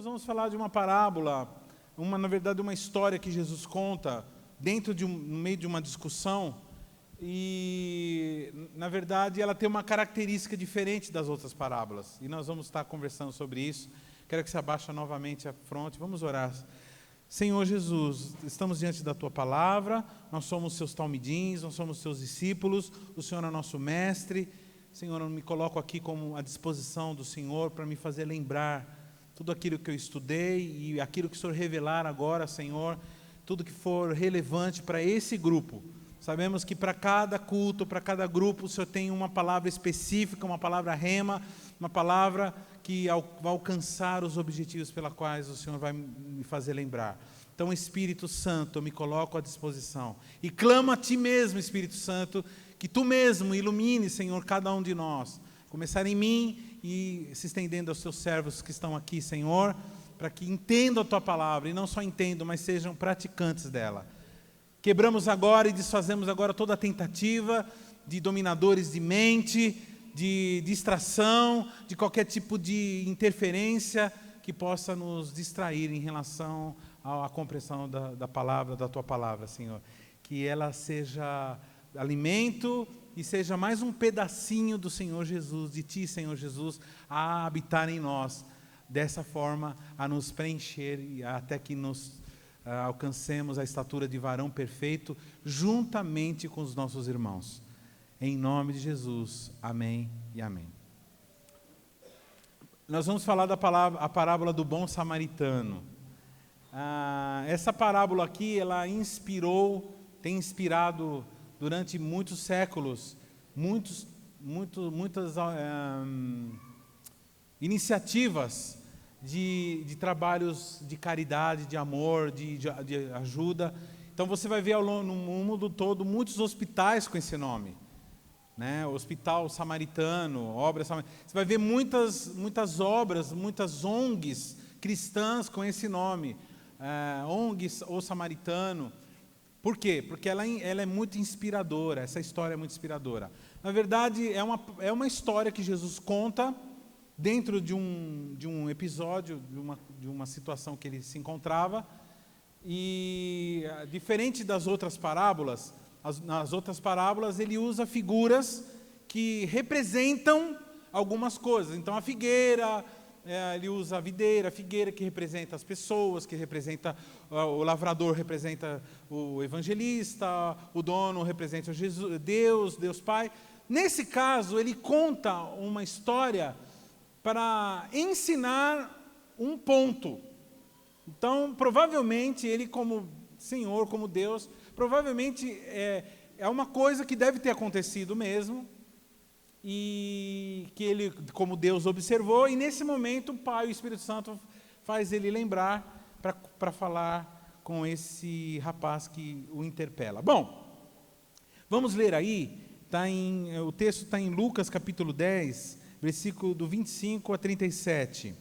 vamos falar de uma parábola, na verdade, uma história que Jesus conta no meio de uma discussão, e, na verdade, ela tem uma característica diferente das outras parábolas, e nós vamos estar conversando sobre isso. Quero que você abaixe novamente a fronte, vamos orar. Senhor Jesus, estamos diante da Tua Palavra, nós somos Seus talmidins, nós somos Seus discípulos, o Senhor é nosso mestre. Senhor, eu me coloco aqui à disposição do Senhor para me fazer lembrar tudo aquilo que eu estudei e aquilo que o Senhor revelar agora, Senhor, tudo que for relevante para esse grupo. Sabemos que para cada culto, para cada grupo, o Senhor tem uma palavra específica, uma palavra rema, uma palavra que vai alcançar os objetivos pelos quais o Senhor vai me fazer lembrar. Então, Espírito Santo, eu me coloco à disposição e clamo a Ti mesmo, Espírito Santo, que Tu mesmo ilumine, Senhor, cada um de nós, começar em mim e se estendendo aos Teus servos que estão aqui, Senhor, para que entendam a Tua palavra, e não só entendam, mas sejam praticantes dela. Quebramos agora e desfazemos agora toda a tentativa de dominadores de mente, de distração, de qualquer tipo de interferência que possa nos distrair em relação à compreensão da palavra, da Tua palavra, Senhor. Que ela seja alimento e seja mais um pedacinho do Senhor Jesus, de Ti, Senhor Jesus, a habitar em nós, dessa forma a nos preencher e até que nos alcancemos a estatura de varão perfeito, juntamente com os nossos irmãos. Em nome de Jesus, amém e amém. Nós vamos falar a parábola do bom samaritano. Essa parábola aqui, ela tem inspirado durante muitos séculos, muitas iniciativas de trabalhos de caridade, de amor, de ajuda. Então você vai ver no mundo todo muitos hospitais com esse nome, né? Hospital Samaritano, obra Samaritana. Você vai ver muitas obras, muitas ONGs cristãs com esse nome, ONGs ou Samaritano. Por quê? Porque ela é muito inspiradora, essa história é muito inspiradora. Na verdade, é uma história que Jesus conta dentro de um episódio, de uma situação que ele se encontrava, e diferente das outras parábolas, nas outras parábolas ele usa figuras que representam algumas coisas. Então a figueira, ele usa a videira, a figueira que representa as pessoas, que representa o lavrador, representa o evangelista, o dono representa Jesus, Deus Pai. Nesse caso, ele conta uma história para ensinar um ponto. Então, provavelmente, ele como Senhor, como Deus, provavelmente é uma coisa que deve ter acontecido mesmo, e que ele, como Deus, observou, e nesse momento o Pai e o Espírito Santo faz ele lembrar para falar com esse rapaz que o interpela. Bom, vamos ler aí, o texto está em Lucas capítulo 10, versículo do 25 a 37.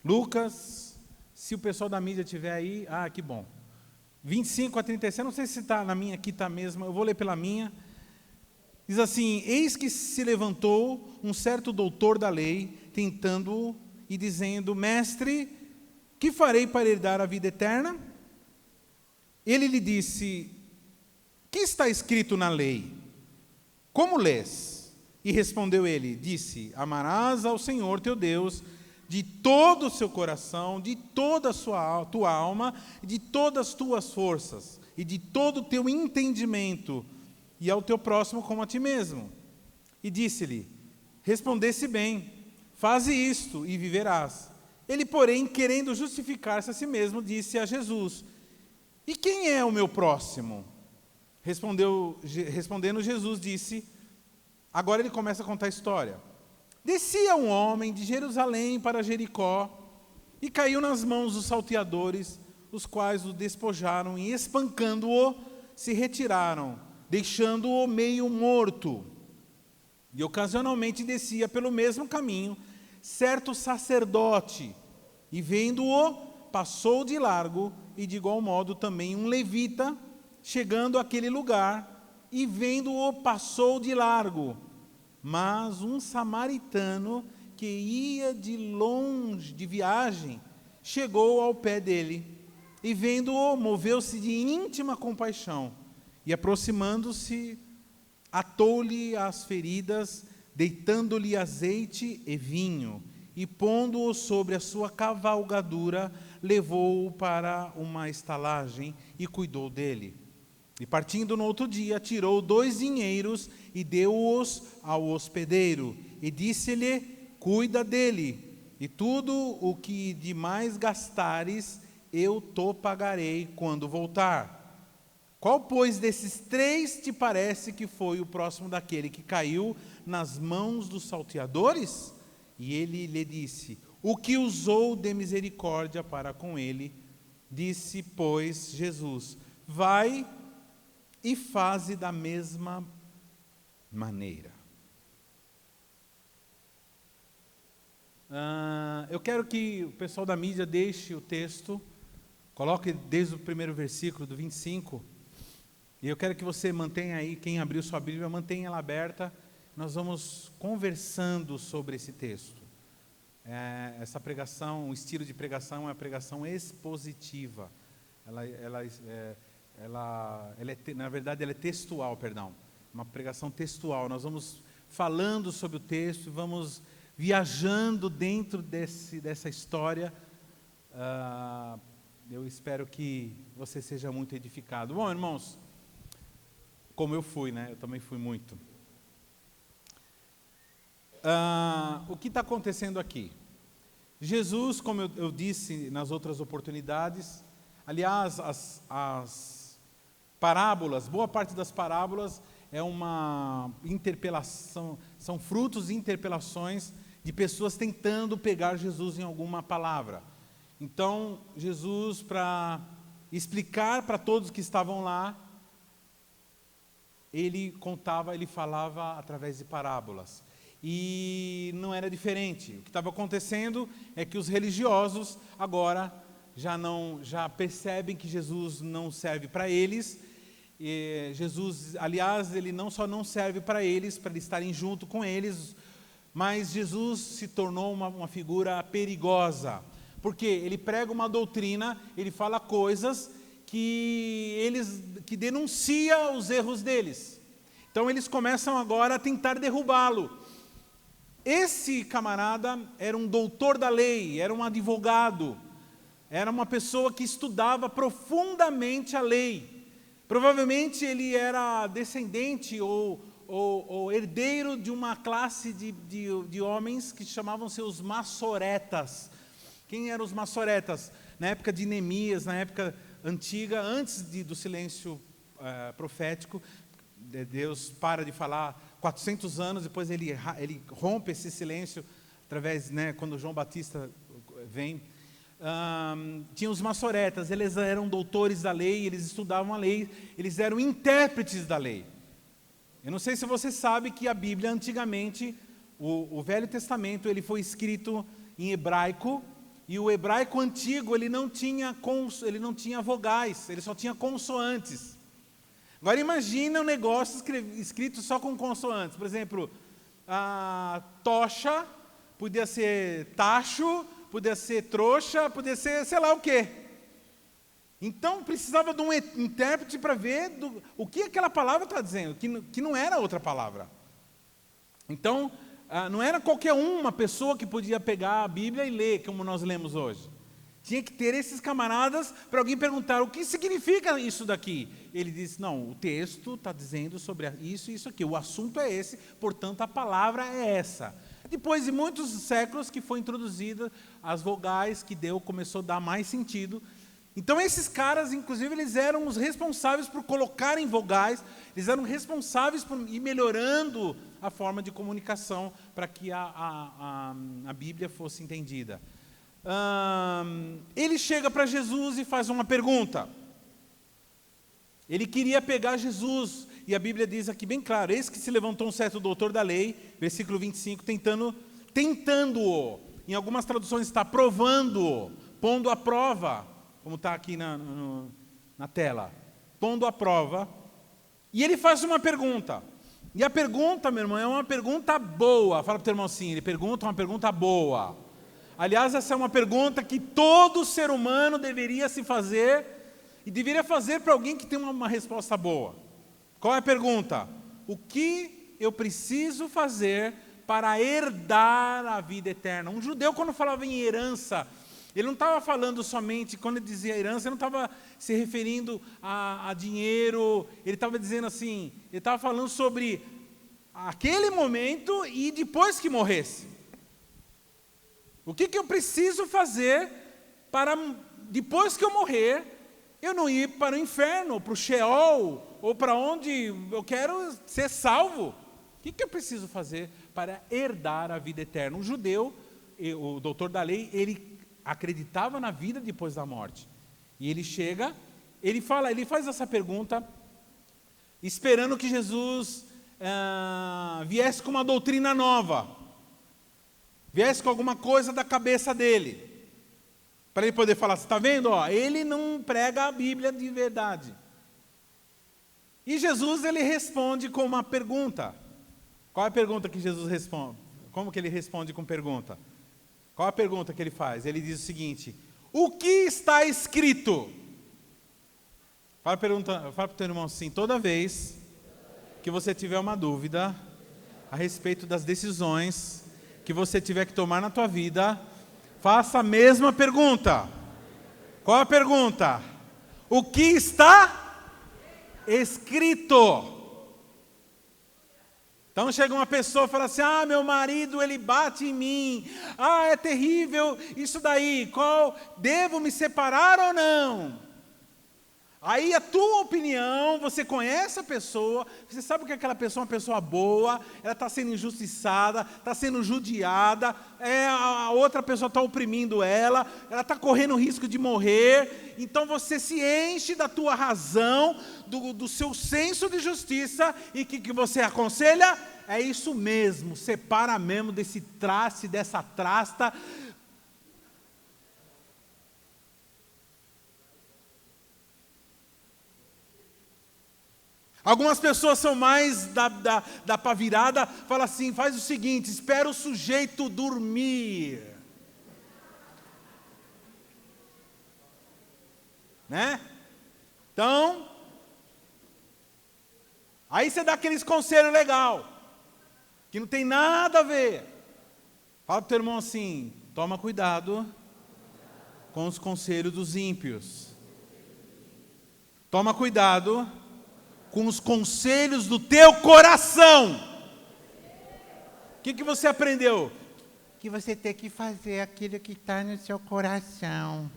Lucas, se o pessoal da mídia estiver aí, que bom. 25 a 37, não sei se está na minha, aqui está mesmo, eu vou ler pela minha. Diz assim: eis que se levantou um certo doutor da lei, tentando-o e dizendo: mestre, que farei para herdar a vida eterna? Ele lhe disse: que está escrito na lei? Como lês? E respondeu ele, disse: amarás ao Senhor teu Deus de todo o seu coração, de toda a tua alma, de todas as tuas forças, e de todo o teu entendimento, e ao teu próximo como a ti mesmo. E disse-lhe: respondesse bem, faze isto e viverás. Ele, porém, querendo justificar-se a si mesmo, disse a Jesus: e quem é o meu próximo? Respondendo Jesus, disse, agora ele começa a contar a história. Descia um homem de Jerusalém para Jericó, e caiu nas mãos dos salteadores, os quais o despojaram e, espancando-o, se retiraram, deixando-o meio morto. E ocasionalmente descia pelo mesmo caminho certo sacerdote, e vendo-o, passou de largo, e de igual modo também um levita, chegando àquele lugar, e vendo-o, passou de largo. Mas um samaritano que ia de longe, de viagem, chegou ao pé dele e, vendo-o, moveu-se de íntima compaixão e, aproximando-se, atou-lhe as feridas, deitando-lhe azeite e vinho, e pondo-o sobre a sua cavalgadura, levou-o para uma estalagem e cuidou dele. E partindo no outro dia, tirou 2 dinheiros e deu-os ao hospedeiro, e disse-lhe: cuida dele, e tudo o que de mais gastares, eu te pagarei quando voltar. Qual, pois, desses 3 te parece que foi o próximo daquele que caiu nas mãos dos salteadores? E ele lhe disse: o que usou de misericórdia para com ele. Disse, pois, Jesus: vai e faze da mesma maneira. Eu quero que o pessoal da mídia deixe o texto, coloque desde o primeiro versículo, do 25, e eu quero que você mantenha aí, quem abriu sua Bíblia, mantenha ela aberta. Nós vamos conversando sobre esse texto. Essa pregação, o estilo de pregação é uma pregação expositiva. Na verdade, ela é textual, perdão. Uma pregação textual. Nós vamos falando sobre o texto, vamos viajando dentro dessa história. Eu espero que você seja muito edificado. Bom, irmãos, como eu fui, né? Eu também fui muito. O que está acontecendo aqui? Jesus, como eu disse nas outras oportunidades, aliás, as parábolas, boa parte das parábolas é uma interpelação, são frutos de interpelações de pessoas tentando pegar Jesus em alguma palavra. Então, Jesus, para explicar para todos que estavam lá, ele falava através de parábolas. E não era diferente. O que estava acontecendo é que os religiosos agora já percebem que Jesus não serve para eles. E Jesus, aliás, ele não só não serve para eles estarem junto com eles, mas Jesus se tornou uma figura perigosa. Porque ele prega uma doutrina, ele fala coisas que denuncia os erros deles. Então eles começam agora a tentar derrubá-lo. Esse camarada era um doutor da lei, era um advogado, era uma pessoa que estudava profundamente a lei. Provavelmente ele era descendente ou herdeiro de uma classe de homens que chamavam-se os maçoretas. Quem eram os maçoretas? Na época de Neemias, na época antiga, antes do silêncio profético, Deus para de falar 400 anos, depois ele rompe esse silêncio, através, quando João Batista vem. Tinha os maçoretas, eles eram doutores da lei, eles estudavam a lei, eles eram intérpretes da lei. Eu não sei se você sabe que a Bíblia, antigamente, o Velho Testamento, ele foi escrito em hebraico, e o hebraico antigo, ele não tinha vogais, ele só tinha consoantes. Agora imagina um negócio escrito só com consoantes. Por exemplo, tocha, podia ser tacho, podia ser trouxa, podia ser sei lá o quê. Então precisava de um intérprete para ver o que aquela palavra está dizendo, que não era outra palavra. Então, não era qualquer uma pessoa que podia pegar a Bíblia e ler, como nós lemos hoje. Tinha que ter esses camaradas para alguém perguntar: o que significa isso daqui? Ele disse: não, o texto está dizendo sobre isso e isso aqui, o assunto é esse, portanto a palavra é essa. Depois de muitos séculos que foi introduzida as vogais, que começou a dar mais sentido. Então esses caras, inclusive, eles eram os responsáveis por colocarem vogais, eles eram responsáveis por ir melhorando a forma de comunicação para que a Bíblia fosse entendida. Ele chega para Jesus e faz uma pergunta. Ele queria pegar Jesus, e a Bíblia diz aqui bem claro: eis que se levantou um certo doutor da lei, versículo 25, tentando-o. Em algumas traduções está provando-o, pondo à prova, como está aqui na tela, pondo à prova. E ele faz uma pergunta, e a pergunta, meu irmão, é uma pergunta boa. Fala para o teu irmão assim, ele pergunta uma pergunta boa. Aliás, essa é uma pergunta que todo ser humano deveria se fazer, e deveria fazer para alguém que tem uma resposta boa. Qual é a pergunta? O que eu preciso fazer para herdar a vida eterna? Um judeu, quando falava em herança, ele não estava falando somente, quando ele dizia herança, ele não estava se referindo a dinheiro, ele estava dizendo assim, ele estava falando sobre aquele momento e depois que morresse. O que eu preciso fazer para, depois que eu morrer, eu não ir para o inferno, para o Sheol, ou para onde eu quero ser salvo? O que eu preciso fazer para herdar a vida eterna? Um judeu, o doutor da lei, ele acreditava na vida depois da morte. E ele chega, ele faz essa pergunta, esperando que Jesus viesse com uma doutrina nova, viesse com alguma coisa da cabeça dele, para ele poder falar, você está vendo? Ele não prega a Bíblia de verdade. E Jesus, ele responde com uma pergunta. Qual é a pergunta que Jesus responde? Como que ele responde com pergunta? Qual é a pergunta que ele faz? Ele diz o seguinte: o que está escrito? Fala para o teu irmão assim, toda vez que você tiver uma dúvida a respeito das decisões que você tiver que tomar na tua vida, faça a mesma pergunta. Qual é a pergunta? O que está escrito? Então chega uma pessoa e fala assim, meu marido, ele bate em mim, é terrível isso daí, devo me separar ou não? Aí a tua opinião, você conhece a pessoa, você sabe que aquela pessoa é uma pessoa boa, ela está sendo injustiçada, está sendo judiada, a outra pessoa está oprimindo ela está correndo risco de morrer, então você se enche da tua razão, do seu senso de justiça, e o que você aconselha? É isso mesmo, separa mesmo desse traste, dessa trasta. Algumas pessoas são mais da pá virada, fala assim, faz o seguinte, espera o sujeito dormir. Né? Então, aí você dá aqueles conselhos legais, que não tem nada a ver. Fala para o teu irmão assim, toma cuidado com os conselhos dos ímpios. Toma cuidado com os conselhos do teu coração. O que você aprendeu? Que você tem que fazer aquilo que está no seu coração.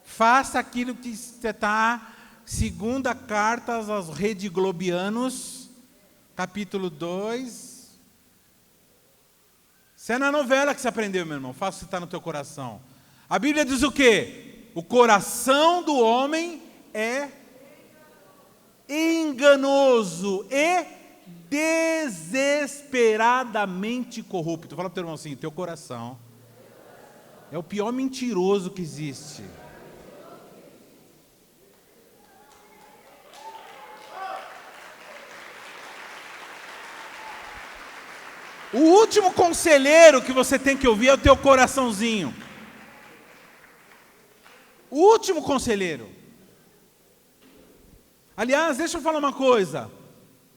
Faça aquilo que está, segunda carta aos Rediglobianos, capítulo 2. Isso é na novela que você aprendeu, meu irmão. Faça o que está no teu coração. A Bíblia diz o quê? O coração do homem é enganoso e desesperadamente corrupto. Fala para o teu irmão assim, teu coração é o pior mentiroso que existe. O último conselheiro que você tem que ouvir é o teu coraçãozinho. O último conselheiro. Aliás, deixa eu falar uma coisa.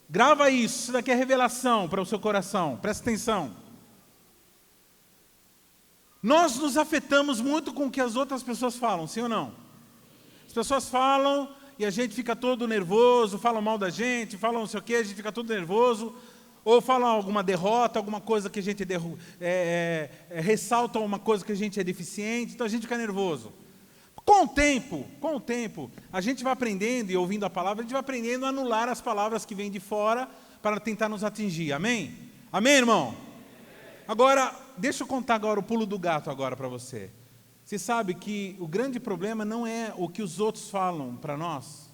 Grava isso daqui é revelação para o seu coração. Presta atenção. Nós nos afetamos muito com o que as outras pessoas falam, sim ou não? As pessoas falam e a gente fica todo nervoso, falam mal da gente, falam não sei o que, a gente fica todo nervoso. Ou falam alguma derrota, alguma coisa que a gente ressalta uma coisa que a gente é deficiente, então a gente fica nervoso. Com o tempo, a gente vai aprendendo e ouvindo a palavra, a gente vai aprendendo a anular as palavras que vêm de fora para tentar nos atingir. Amém? Amém, irmão? Agora, deixa eu contar agora o pulo do gato agora para você. Você sabe que o grande problema não é o que os outros falam para nós.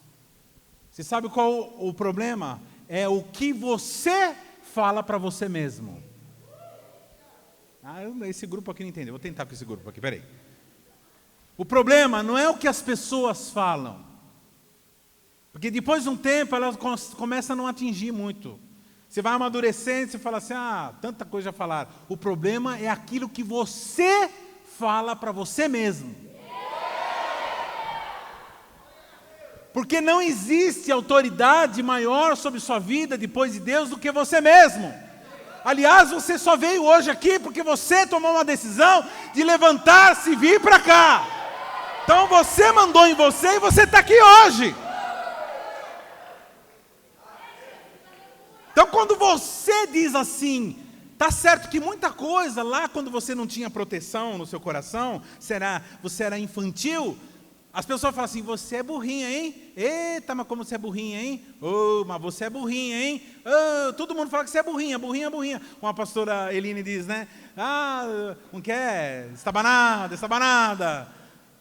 Você sabe qual o problema? É o que você fala para você mesmo. Esse grupo aqui não entendeu. Vou tentar com esse grupo aqui, peraí. O problema não é o que as pessoas falam. Porque depois de um tempo elas começam a não atingir muito. Você vai amadurecendo, você fala assim, tanta coisa já falaram. O problema é aquilo que você fala para você mesmo. Porque não existe autoridade maior sobre sua vida depois de Deus do que você mesmo. Aliás, você só veio hoje aqui porque você tomou uma decisão de levantar-se e vir para cá. Então você mandou em você e você está aqui hoje. Então quando você diz assim, tá certo que muita coisa lá quando você não tinha proteção no seu coração, você era infantil, as pessoas falam assim, você é burrinha, hein? Eita, mas como você é burrinha, hein? Mas você é burrinha, hein? Todo mundo fala que você é burrinha, burrinha, burrinha. Uma pastora Eline diz, né? Não quer? Estabanada,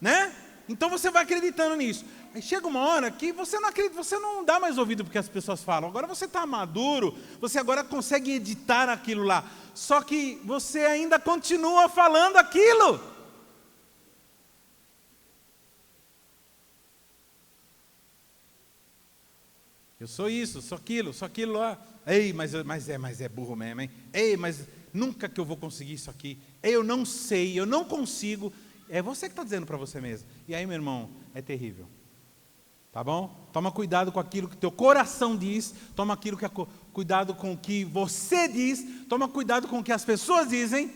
né? Então você vai acreditando nisso. Aí chega uma hora que você não acredita, você não dá mais ouvido porque as pessoas falam. Agora você está maduro, você agora consegue editar aquilo lá. Só que você ainda continua falando aquilo. Eu sou isso, sou aquilo lá. Ei, mas é burro mesmo, hein? Ei, mas nunca que eu vou conseguir isso aqui. Ei, eu não sei, eu não consigo. É você que está dizendo para você mesmo. E aí, meu irmão, é terrível. Tá bom? Toma cuidado com aquilo que teu coração diz. Cuidado com o que você diz. Toma cuidado com o que as pessoas dizem.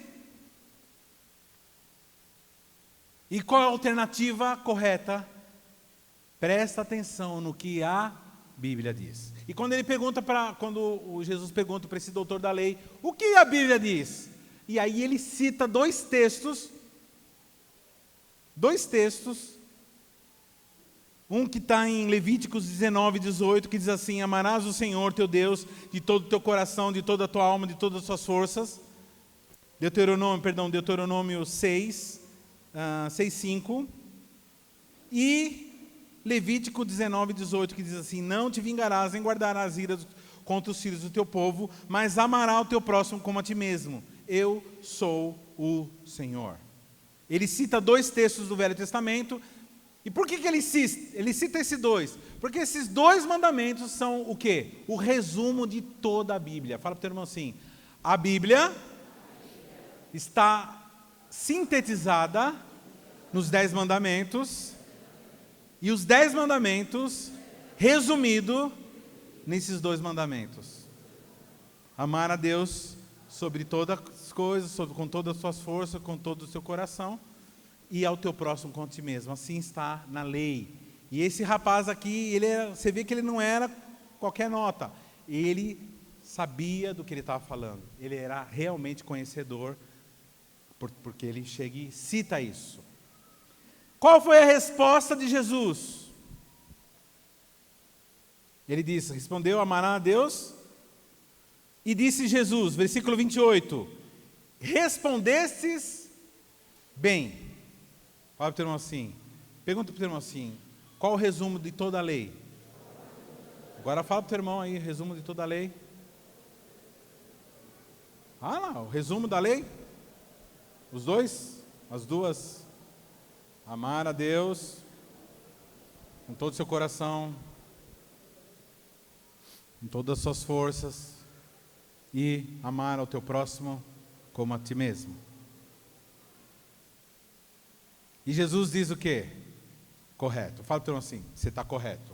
E qual é a alternativa correta? Presta atenção no que a Bíblia diz. E quando o Jesus pergunta para esse doutor da lei, o que a Bíblia diz? E aí ele cita dois textos. Um que está em Levíticos 19, 18, que diz assim, amarás o Senhor teu Deus de todo o teu coração, de toda a tua alma, de todas as suas forças. Deuteronômio 6, 5. E Levítico 19, 18, que diz assim, não te vingarás nem guardarás ira contra os filhos do teu povo, mas amarás o teu próximo como a ti mesmo. Eu sou o Senhor. Ele cita dois textos do Velho Testamento. E por que ele cita esses dois? Porque esses dois mandamentos são o quê? O resumo de toda a Bíblia. Fala para o teu irmão assim, a Bíblia está sintetizada nos 10 mandamentos, e os 10 mandamentos resumido nesses dois mandamentos. Amar a Deus sobre todas as coisas, com todas as suas forças, com todo o seu coração, e ao teu próximo como a ti mesmo. Assim está na lei. E esse rapaz aqui, você vê que ele não era qualquer nota. Ele sabia do que ele estava falando. Ele era realmente conhecedor, porque ele chega e cita isso. Qual foi a resposta de Jesus? Ele disse, respondeu, amará a Deus. E disse Jesus, versículo 28, respondestes bem. Fala para o teu irmão assim, pergunta para o teu irmão assim, qual o resumo de toda a lei? Agora fala para o teu irmão aí, resumo de toda a lei. O resumo da lei? Os dois? As duas? Amar a Deus com todo o seu coração, com todas as suas forças, e amar ao teu próximo como a ti mesmo. E Jesus diz o quê? Correto. Fala para o teu irmão assim, você está correto.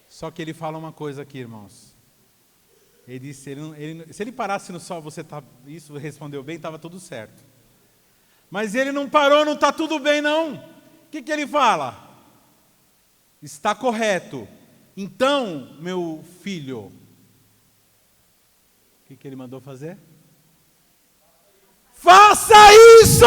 Só que ele fala uma coisa aqui, irmãos. Ele disse, se ele parasse no sol, isso respondeu bem, estava tudo certo. Mas ele não parou, não está tudo bem não. O que ele fala? Está correto. Então, meu filho, o que ele mandou fazer? Faça isso!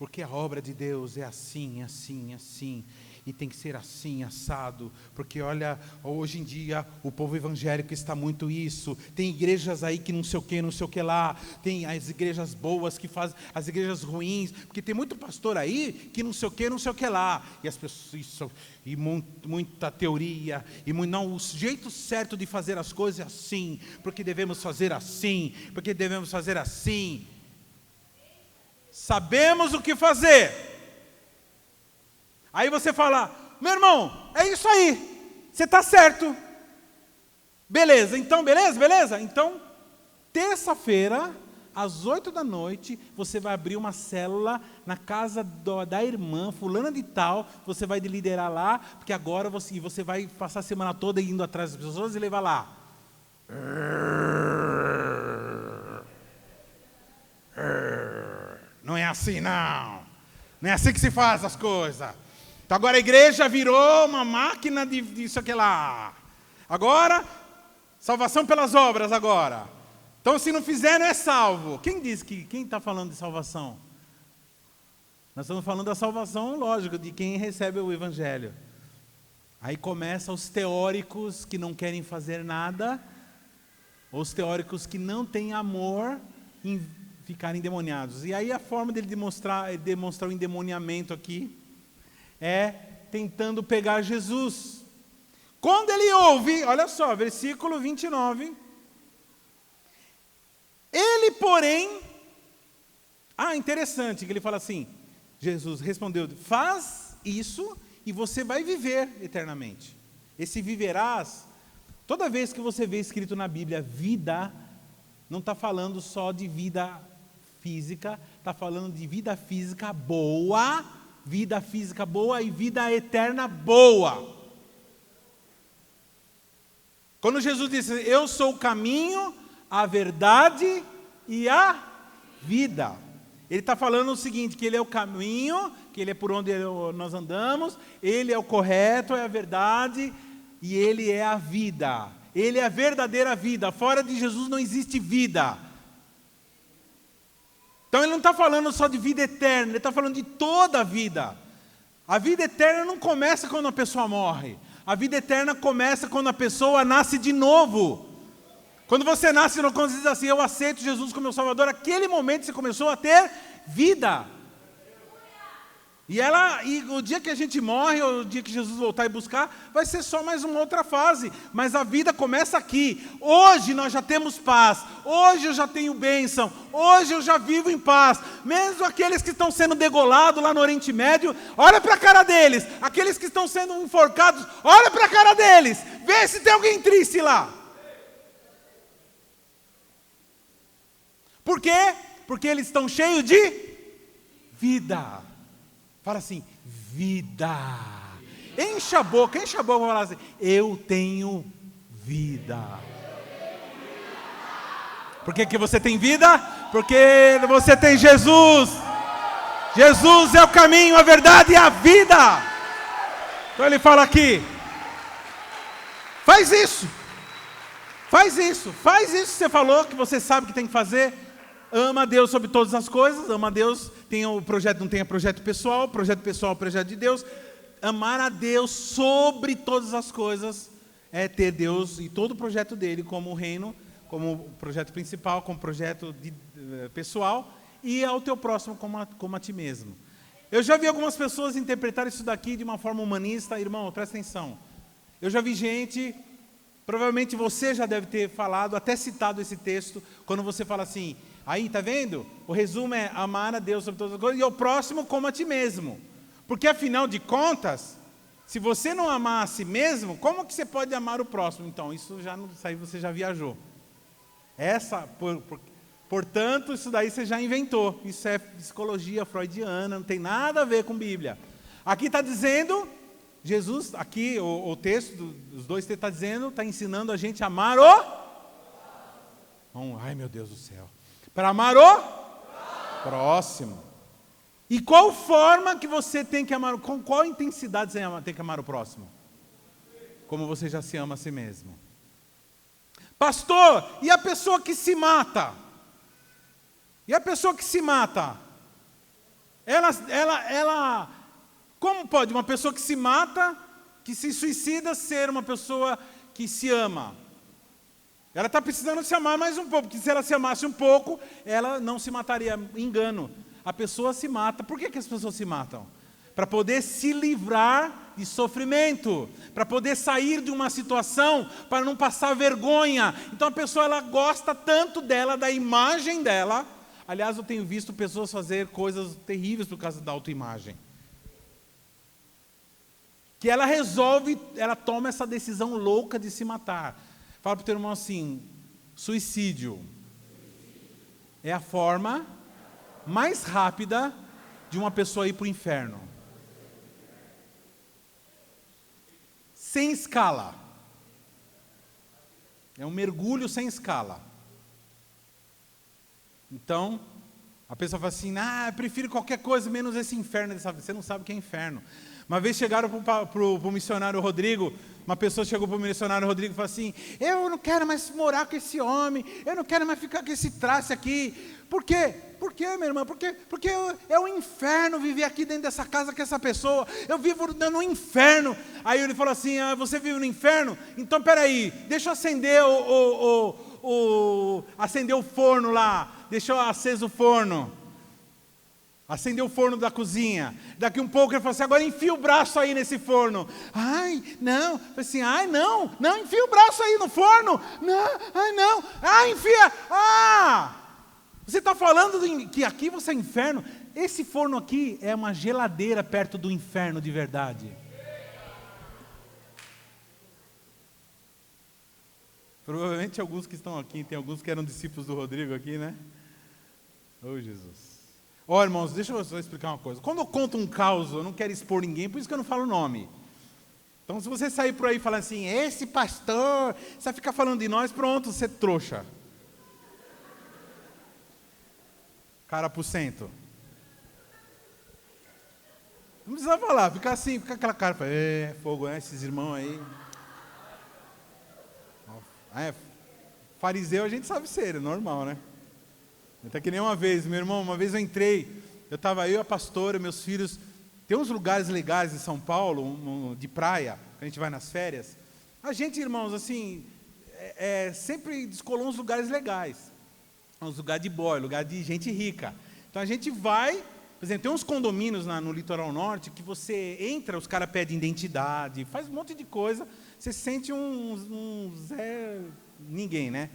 Porque a obra de Deus é assim, assim, assim. E tem que ser assim, assado. Porque olha, hoje em dia o povo evangélico está muito isso. Tem igrejas aí que não sei o que lá. Tem as igrejas boas que fazem, as igrejas ruins. Porque tem muito pastor aí que não sei o que lá. E as pessoas, isso, e muita teoria. E não, o jeito certo de fazer as coisas é assim. Porque devemos fazer assim. Porque devemos fazer assim. Sabemos o que fazer. Aí você fala, meu irmão, é isso aí, você está certo. Beleza, então, beleza? Então, terça-feira, às 8 da noite, você vai abrir uma célula na casa da irmã, fulana de tal, você vai liderar lá, porque agora você vai passar a semana toda indo atrás das pessoas e levar lá. Não é assim, não. Não é assim que se faz as coisas. Então agora a igreja virou uma máquina de isso aqui lá. Agora, salvação pelas obras agora. Então se não fizer, não é salvo. Quem está falando de salvação? Nós estamos falando da salvação, lógico, de quem recebe o evangelho. Aí começam os teóricos que não querem fazer nada, os teóricos que não têm amor em ficarem endemoniados. E aí a forma dele demonstrar o endemoniamento aqui é tentando pegar Jesus. Quando ele ouve, olha só, versículo 29. Ele, porém, interessante que ele fala assim, Jesus respondeu, faz isso e você vai viver eternamente. Esse viverás, toda vez que você vê escrito na Bíblia, vida, não está falando só de vida física, está falando de vida física boa e vida eterna boa. Quando Jesus disse, eu sou o caminho, a verdade e a vida. Ele está falando o seguinte, que ele é o caminho, que ele é por onde nós andamos, ele é o correto, é a verdade e ele é a vida. Ele é a verdadeira vida. Fora de Jesus não existe vida. Então ele não está falando só de vida eterna, ele está falando de toda a vida. A vida eterna não começa quando a pessoa morre. A vida eterna começa quando a pessoa nasce de novo. Quando você nasce, quando você diz assim, eu aceito Jesus como meu Salvador, aquele momento você começou a ter vida. E o dia que a gente morre, ou o dia que Jesus voltar e buscar, vai ser só mais uma outra fase. Mas a vida começa aqui. Hoje nós já temos paz. Hoje eu já tenho bênção. Hoje eu já vivo em paz. Mesmo aqueles que estão sendo degolados lá no Oriente Médio, olha para a cara deles. Aqueles que estão sendo enforcados, olha para a cara deles. Vê se tem alguém triste lá. Por quê? Porque eles estão cheios de vida. Fala assim, vida. Encha a boca e fala assim, eu tenho vida. Por que você tem vida? Porque você tem Jesus. Jesus é o caminho, a verdade e a vida. Então ele fala aqui, faz isso que você falou, que você sabe que tem que fazer. Ama a Deus sobre todas as coisas, ama a Deus, não tenha projeto pessoal, projeto de Deus. Amar a Deus sobre todas as coisas é ter Deus e todo o projeto dele como reino, como projeto principal, como projeto pessoal, e ao teu próximo como a ti mesmo. Eu já vi algumas pessoas interpretar isso daqui de uma forma humanista. Irmão, presta atenção. Eu já vi gente, provavelmente você já deve ter falado, até citado esse texto, quando você fala assim, aí, tá vendo? O resumo é amar a Deus sobre todas as coisas e ao próximo como a ti mesmo. Porque afinal de contas, se você não amar a si mesmo, como que você pode amar o próximo? Então, isso aí você já viajou. Portanto, isso daí você já inventou. Isso é psicologia freudiana, não tem nada a ver com Bíblia. Aqui está dizendo, Jesus, aqui o texto dos dois está dizendo, está ensinando a gente a amar ai meu Deus do céu. Para amar o próximo. E qual forma que você tem que amar? Com qual intensidade você tem que amar o próximo? Como você já se ama a si mesmo. Pastor, e a pessoa que se mata? Como pode uma pessoa que se mata, que se suicida, ser uma pessoa que se ama? Ela está precisando se amar mais um pouco, porque se ela se amasse um pouco, ela não se mataria. Engano. A pessoa se mata. Por que as pessoas se matam? Para poder se livrar de sofrimento, para poder sair de uma situação, para não passar vergonha. Então a pessoa, ela gosta tanto dela, da imagem dela. Aliás, eu tenho visto pessoas fazer coisas terríveis por causa da autoimagem. Que ela resolve, ela toma essa decisão louca de se matar. Fala para o teu irmão assim: suicídio é a forma mais rápida de uma pessoa ir para o inferno. Sem escala. É um mergulho sem escala. Então, a pessoa fala assim: eu prefiro qualquer coisa menos esse inferno. Você não sabe o que é inferno. Uma vez chegaram para o missionário Rodrigo, uma pessoa chegou para o missionário Rodrigo e falou assim: eu não quero mais morar com esse homem, eu não quero mais ficar com esse traste aqui. Por quê? Por quê, minha irmã? Porque é um inferno viver aqui dentro dessa casa com essa pessoa. Eu vivo no inferno. Aí ele falou assim: você vive no inferno? Então peraí, deixa eu acender acender o forno lá. Deixa eu aceso o forno. Acendeu o forno da cozinha. Daqui um pouco ele falou assim: agora enfia o braço aí nesse forno. Ai, não. Falei assim: ai, não, enfia o braço aí no forno. Não. Enfia. Você está falando que aqui você é inferno? Esse forno aqui é uma geladeira perto do inferno de verdade. Provavelmente alguns que estão aqui, tem alguns que eram discípulos do Rodrigo aqui, né? Oh, Jesus. Irmãos, deixa eu só explicar uma coisa. Quando eu conto um caos, eu não quero expor ninguém, por isso que eu não falo o nome. Então, se você sair por aí e falar assim: esse pastor, você vai ficar falando de nós, pronto, você é trouxa. Cara por cento. Não precisa falar, fica assim, fica aquela cara, fogo, né? Esses irmãos aí. Fariseu a gente sabe ser, é normal, né? Até que nem uma vez, meu irmão, uma vez eu entrei, eu estava eu e a pastora, meus filhos, tem uns lugares legais em São Paulo, de praia, que a gente vai nas férias. A gente, irmãos, assim, sempre descolou uns lugares legais, uns lugares de boy, lugar de gente rica. Então a gente vai, por exemplo, tem uns condomínios no litoral norte, que você entra, os caras pedem identidade, faz um monte de coisa, você se sente um Zé ninguém, né?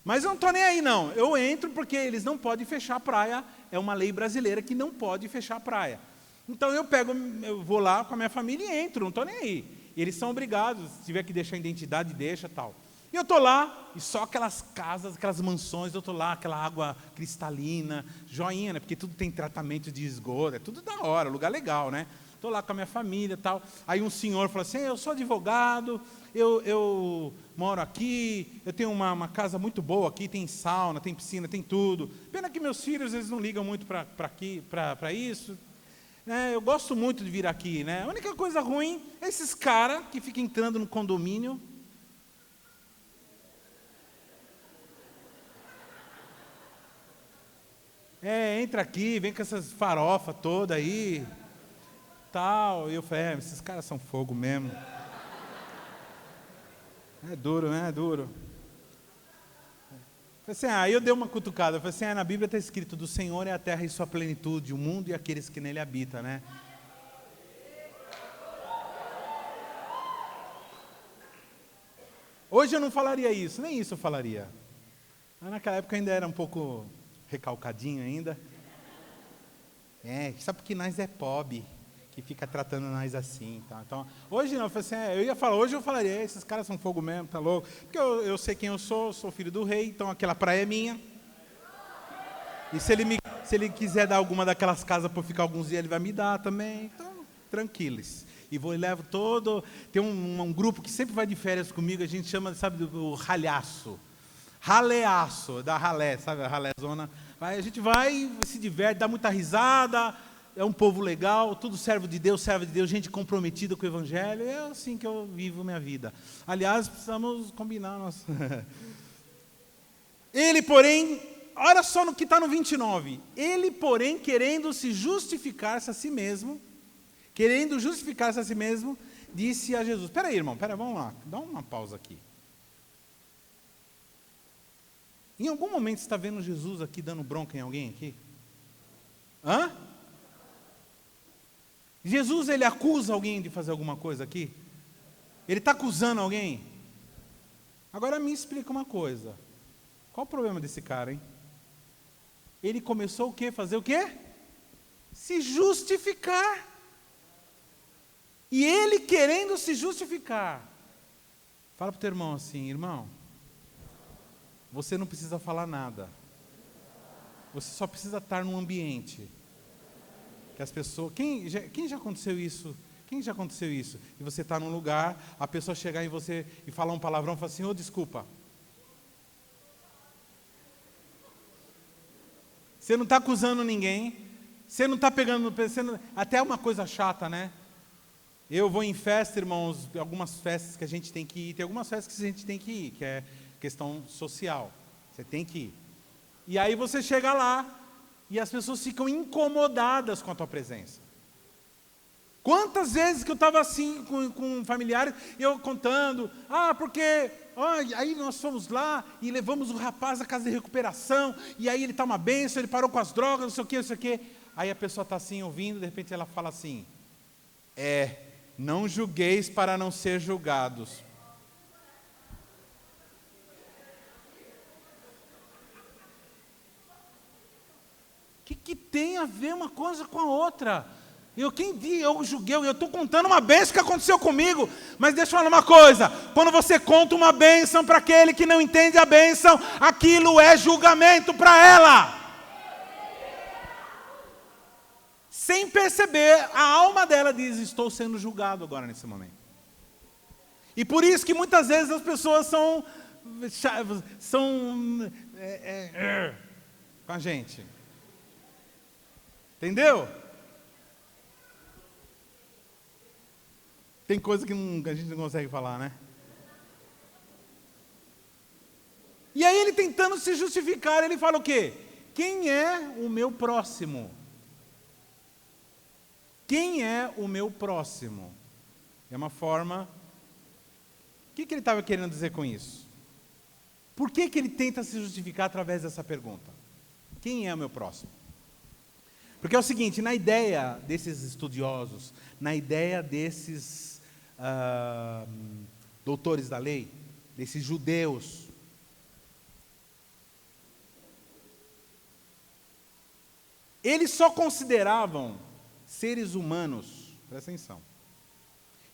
Mas eu não estou nem aí não, eu entro porque eles não podem fechar a praia, é uma lei brasileira que não pode fechar a praia. Então eu vou lá com a minha família e entro, não estou nem aí. E eles são obrigados, se tiver que deixar a identidade, deixa tal. E eu estou lá, e só aquelas casas, aquelas mansões, eu estou lá, aquela água cristalina, joinha, né? Porque tudo tem tratamento de esgoto, é tudo da hora, lugar legal, né? Estou lá com a minha família e tal. Aí um senhor falou assim: eu sou advogado, eu moro aqui, eu tenho uma casa muito boa aqui, tem sauna, tem piscina, tem tudo. Pena que meus filhos, eles não ligam muito para isso. Eu gosto muito de vir aqui, né? A única coisa ruim é esses caras que ficam entrando no condomínio. Entra aqui, vem com essas farofas todas aí, tal. E eu falei: esses caras são fogo mesmo. É duro, né? É duro. Aí eu dei uma cutucada. Eu falei assim: na Bíblia está escrito: do Senhor é a terra e sua plenitude, o mundo e aqueles que nele habitam, né? Hoje eu não falaria isso, nem isso eu falaria. Mas naquela época ainda era um pouco recalcadinho ainda. Só porque nós é pobre, que fica tratando nós assim, tá? Então, hoje não, eu falei assim, hoje eu falaria: esses caras são fogo mesmo, tá louco? Porque eu sei quem eu sou filho do rei, então aquela praia é minha. E se ele quiser dar alguma daquelas casas para ficar alguns dias, ele vai me dar também. Então, tranquilos. E levo todo. Tem um grupo que sempre vai de férias comigo, a gente chama, sabe, do ralhaço. Raleaço, da ralé, sabe, a ralézona. A gente vai, se diverte, dá muita risada, é um povo legal, tudo servo de Deus, gente comprometida com o Evangelho. É assim que eu vivo minha vida. Aliás, precisamos combinar. Ele, porém, olha só no que está no 29. Ele, porém, querendo justificar-se a si mesmo, disse a Jesus, espera aí, irmão, vamos lá, dá uma pausa aqui. Em algum momento você está vendo Jesus aqui dando bronca em alguém aqui? Hã? Jesus, ele acusa alguém de fazer alguma coisa aqui? Ele está acusando alguém? Agora me explica uma coisa. Qual o problema desse cara, hein? Ele começou o quê? Fazer o quê? Se justificar. E ele querendo se justificar. Fala para o teu irmão assim, irmão, você não precisa falar nada. Você só precisa estar num ambiente que as pessoas... Quem já aconteceu isso? Quem já aconteceu isso? E você está num lugar, a pessoa chegar em você e falar um palavrão e falar assim, desculpa. Você não está acusando ninguém, você não está pegando... Até é uma coisa chata, né? Eu vou em festa, irmãos, algumas festas que a gente tem que ir, tem algumas festas que a gente tem que ir, que é questão social, você tem que ir. E aí você chega lá, e as pessoas ficam incomodadas com a tua presença. Quantas vezes que eu estava assim com familiares, eu contando, porque aí nós fomos lá e levamos o rapaz à casa de recuperação, e aí ele está uma bênção, ele parou com as drogas, não sei o quê. Aí a pessoa está assim ouvindo, de repente ela fala assim, não julgueis para não ser julgados. O que tem a ver uma coisa com a outra? Eu julguei, eu estou contando uma bênção que aconteceu comigo, mas deixa eu falar uma coisa, quando você conta uma bênção para aquele que não entende a bênção, aquilo é julgamento para ela. Sem perceber, a alma dela diz, estou sendo julgado agora nesse momento. E por isso que muitas vezes as pessoas são com a gente. Entendeu? Tem coisa que a gente não consegue falar, né? E aí ele tentando se justificar, ele fala o quê? Quem é o meu próximo? Quem é o meu próximo? É uma forma... O que ele estava querendo dizer com isso? Por que ele tenta se justificar através dessa pergunta? Quem é o meu próximo? Porque é o seguinte, na ideia desses estudiosos, na ideia desses doutores da lei, desses judeus, eles só consideravam seres humanos, presta atenção,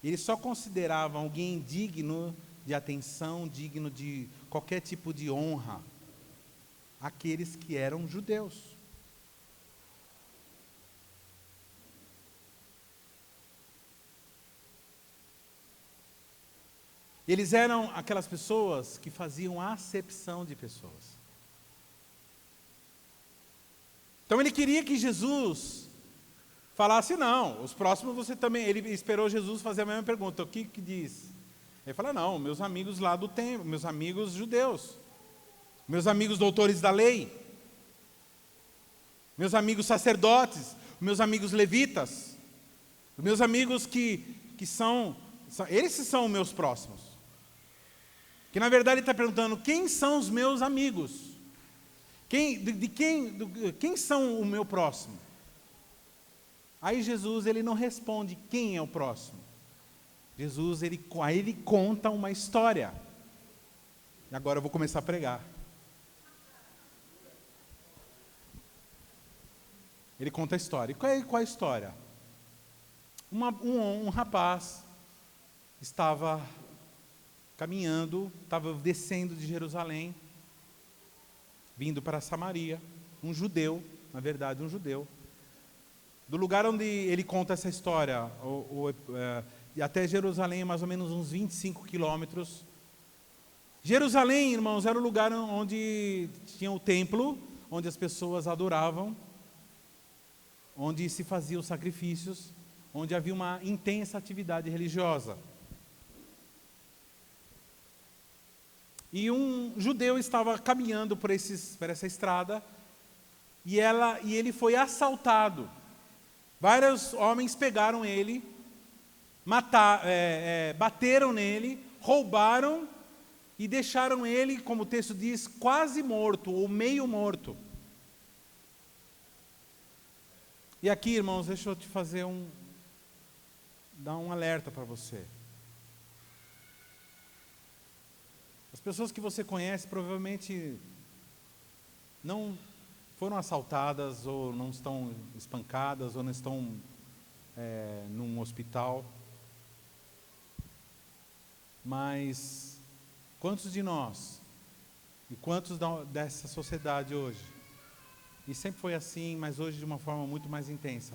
eles só consideravam alguém digno de atenção, digno de qualquer tipo de honra, aqueles que eram judeus. Eles eram aquelas pessoas que faziam acepção de pessoas. Então ele queria que Jesus falasse, não, os próximos você também... Ele esperou Jesus fazer a mesma pergunta, o que diz? Ele fala, não, meus amigos lá do templo, meus amigos judeus, meus amigos doutores da lei, meus amigos sacerdotes, meus amigos levitas, meus amigos que são... Esses são os meus próximos. Que na verdade ele está perguntando, quem são os meus amigos? Quem são o meu próximo? Aí Jesus, ele não responde quem é o próximo. Jesus, ele conta uma história. E agora eu vou começar a pregar. Ele conta a história. E qual é a história? Um rapaz estava caminhando, estava descendo de Jerusalém, vindo para Samaria, um judeu, na verdade um judeu, do lugar onde ele conta essa história, até Jerusalém, mais ou menos uns 25 quilômetros. Jerusalém, irmãos, era o lugar onde tinha o templo, onde as pessoas adoravam, onde se faziam sacrifícios, onde havia uma intensa atividade religiosa. E um judeu estava caminhando por essa estrada e ele foi assaltado. Vários homens pegaram ele, bateram nele, roubaram e deixaram ele, como o texto diz, quase morto ou meio morto. E aqui, irmãos, deixa eu te dar um alerta para você. As pessoas que você conhece provavelmente não foram assaltadas, ou não estão espancadas, ou não estão num hospital. Mas quantos de nós, e quantos dessa sociedade hoje, e sempre foi assim, mas hoje de uma forma muito mais intensa,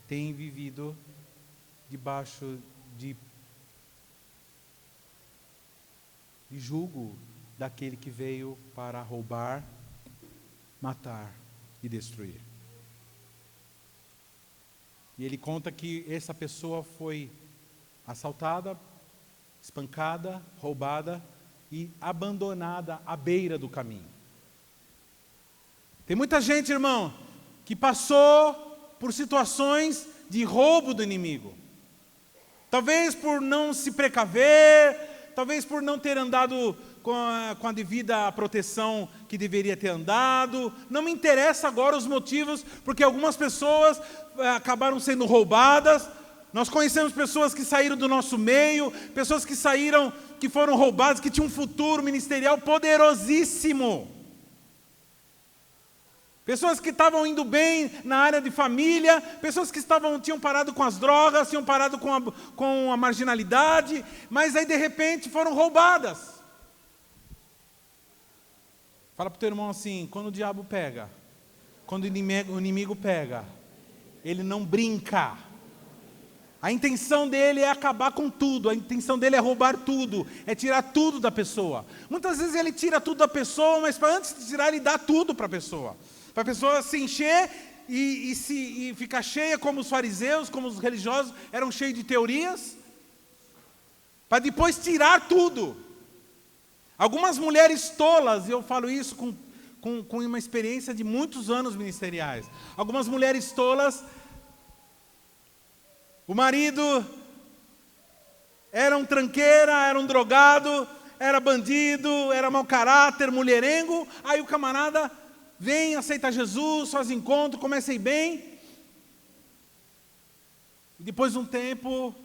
têm vivido debaixo de julgo daquele que veio para roubar, matar e destruir. E ele conta que essa pessoa foi assaltada, espancada, roubada e abandonada à beira do caminho. Tem muita gente, irmão, que passou por situações de roubo do inimigo. Talvez por não se precaver, talvez por não ter andado com a devida proteção que deveria ter andado. Não me interessa agora os motivos, porque algumas pessoas acabaram sendo roubadas. Nós conhecemos pessoas que saíram do nosso meio, pessoas que saíram, que foram roubadas, que tinham um futuro ministerial poderosíssimo. Pessoas que estavam indo bem na área de família, pessoas que tinham parado com as drogas, tinham parado com a marginalidade, mas aí de repente foram roubadas. Fala para o teu irmão assim: quando o diabo pega, quando o inimigo pega, ele não brinca. A intenção dele é acabar com tudo, a intenção dele é roubar tudo, é tirar tudo da pessoa. Muitas vezes ele tira tudo da pessoa, mas antes de tirar ele dá tudo para a pessoa. Para a pessoa se encher e ficar cheia como os fariseus, como os religiosos, eram cheios de teorias, para depois tirar tudo. Algumas mulheres tolas, e eu falo isso com uma experiência de muitos anos ministeriais, algumas mulheres tolas, o marido era um tranqueira, era um drogado, era bandido, era mau caráter, mulherengo, aí o camarada vem, aceita Jesus, faz encontro, começa a ir bem. E depois de um tempo,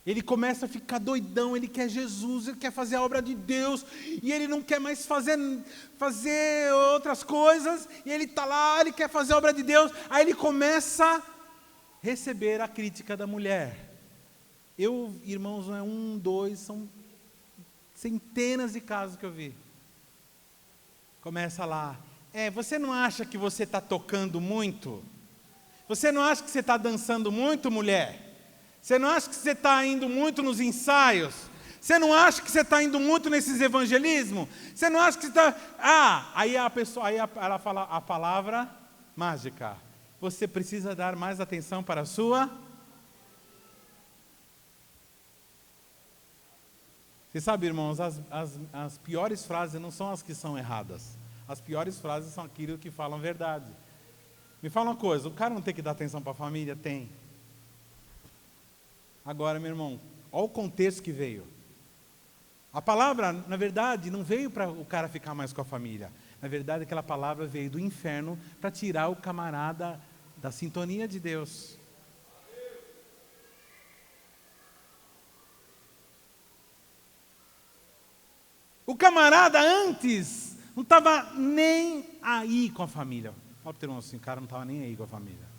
ele começa a ficar doidão, ele quer Jesus, ele quer fazer a obra de Deus, e ele não quer mais fazer outras coisas, e ele está lá, ele quer fazer a obra de Deus, aí ele começa a receber a crítica da mulher. Irmãos, não é 1, 2, são centenas de casos que eu vi. Começa lá: você não acha que você está tocando muito? Você não acha que você está dançando muito, mulher? Você não acha que você está indo muito nos ensaios? Você não acha que você está indo muito nesses evangelismos? Você não acha que você está... aí ela fala a palavra mágica: você precisa dar mais atenção para a sua... Você sabe, irmãos, as piores frases não são as que são erradas. As piores frases são aquilo que falam verdade. Me fala uma coisa: o cara não tem que dar atenção para a família? Tem. Agora, meu irmão, olha o contexto que veio. A palavra, na verdade, não veio para o cara ficar mais com a família. Na verdade, aquela palavra veio do inferno para tirar o camarada da sintonia de Deus. O camarada antes não estava nem aí com a família. Fala para o teu irmão assim: o cara não estava nem aí com a família.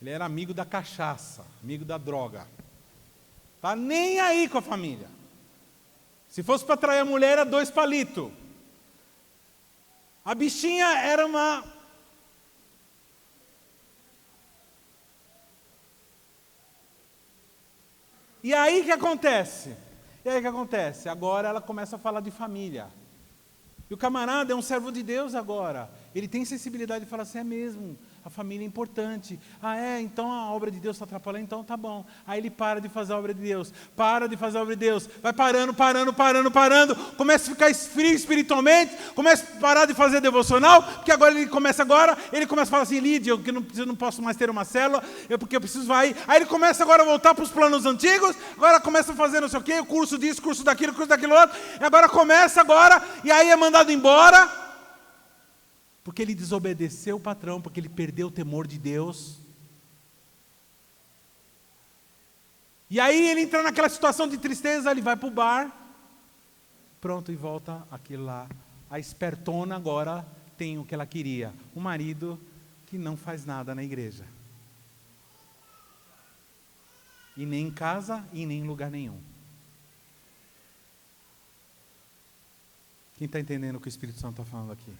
Ele era amigo da cachaça, amigo da droga. Está nem aí com a família. Se fosse para trair a mulher, era 2 palitos. A bichinha era uma... E aí o que acontece? Agora ela começa a falar de família. E o camarada é um servo de Deus agora. Ele tem sensibilidade de falar assim, é mesmo, a família é importante. Ah, é? Então a obra de Deus está atrapalhando? Então tá bom. Aí ele para de fazer a obra de Deus. Para de fazer a obra de Deus. Vai parando. Começa a ficar frio espiritualmente. Começa a parar de fazer devocional. Porque ele começa a falar assim, Lídia, eu não posso mais ter uma célula. Porque eu preciso vai. Aí ele começa agora a voltar para os planos antigos. Agora começa a fazer não sei o quê. O curso disso, curso daquilo outro. E agora começa. E aí é mandado embora. Porque ele desobedeceu o patrão, porque ele perdeu o temor de Deus. E aí ele entra naquela situação de tristeza, ele vai para o bar, pronto, e volta aquilo lá. A espertona agora tem o que ela queria, um marido que não faz nada na igreja. E nem em casa, e nem em lugar nenhum. Quem está entendendo o que o Espírito Santo está falando aqui?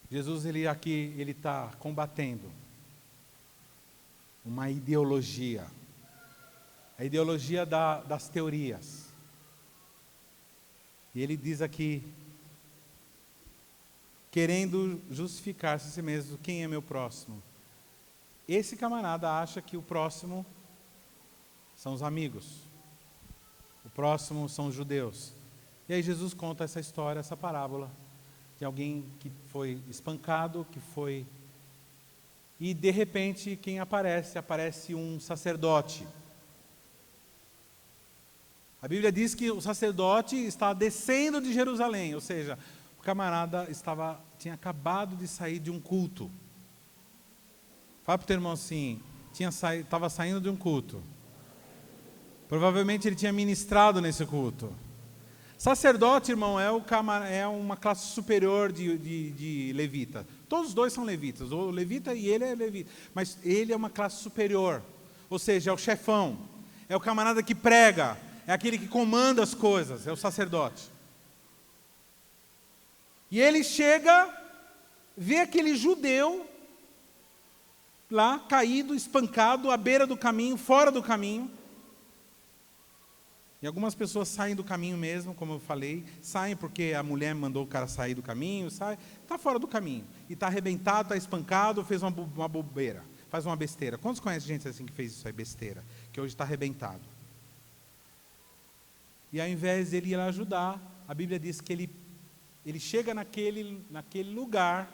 Jesus, ele está combatendo uma ideologia, a ideologia das teorias. E ele diz aqui, querendo justificar-se a si mesmo, quem é meu próximo? Esse camarada acha que o próximo são os amigos, o próximo são os judeus. E aí Jesus conta essa história, essa parábola, de alguém que foi espancado, e de repente quem aparece um sacerdote. A Bíblia diz que o sacerdote está descendo de Jerusalém, ou seja, o camarada tinha acabado de sair de um culto. Fala para o teu irmão assim, estava saindo de um culto. Provavelmente ele tinha ministrado nesse culto. Sacerdote, irmão, é uma classe superior de levita. Todos os dois são levitas, o levita e ele é levita. Mas ele é uma classe superior, ou seja, é o chefão, é o camarada que prega, é aquele que comanda as coisas, é o sacerdote. E ele chega, vê aquele judeu lá, caído, espancado, à beira do caminho, fora do caminho. E algumas pessoas saem do caminho mesmo, como eu falei, saem porque a mulher mandou o cara sair do caminho, está fora do caminho. E está arrebentado, está espancado, fez uma bobeira, faz uma besteira. Quantos conhecem gente assim que fez isso aí, besteira? Que hoje está arrebentado. E ao invés dele ir lá ajudar, a Bíblia diz que ele chega naquele lugar